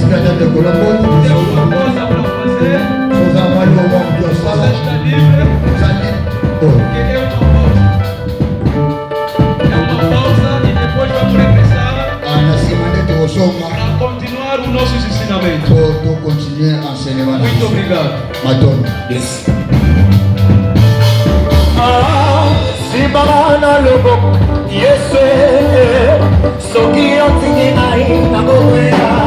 alguma coisa para fazer. Você está livre. Porque eu não posso. É uma pausa e depois vamos regressar para continuar os nossos ensinamentos. pour continuer l'enseignement. Muito obrigado. Madonna. Yes. Simbalana lobo, yes, so ki otiki nai na goya.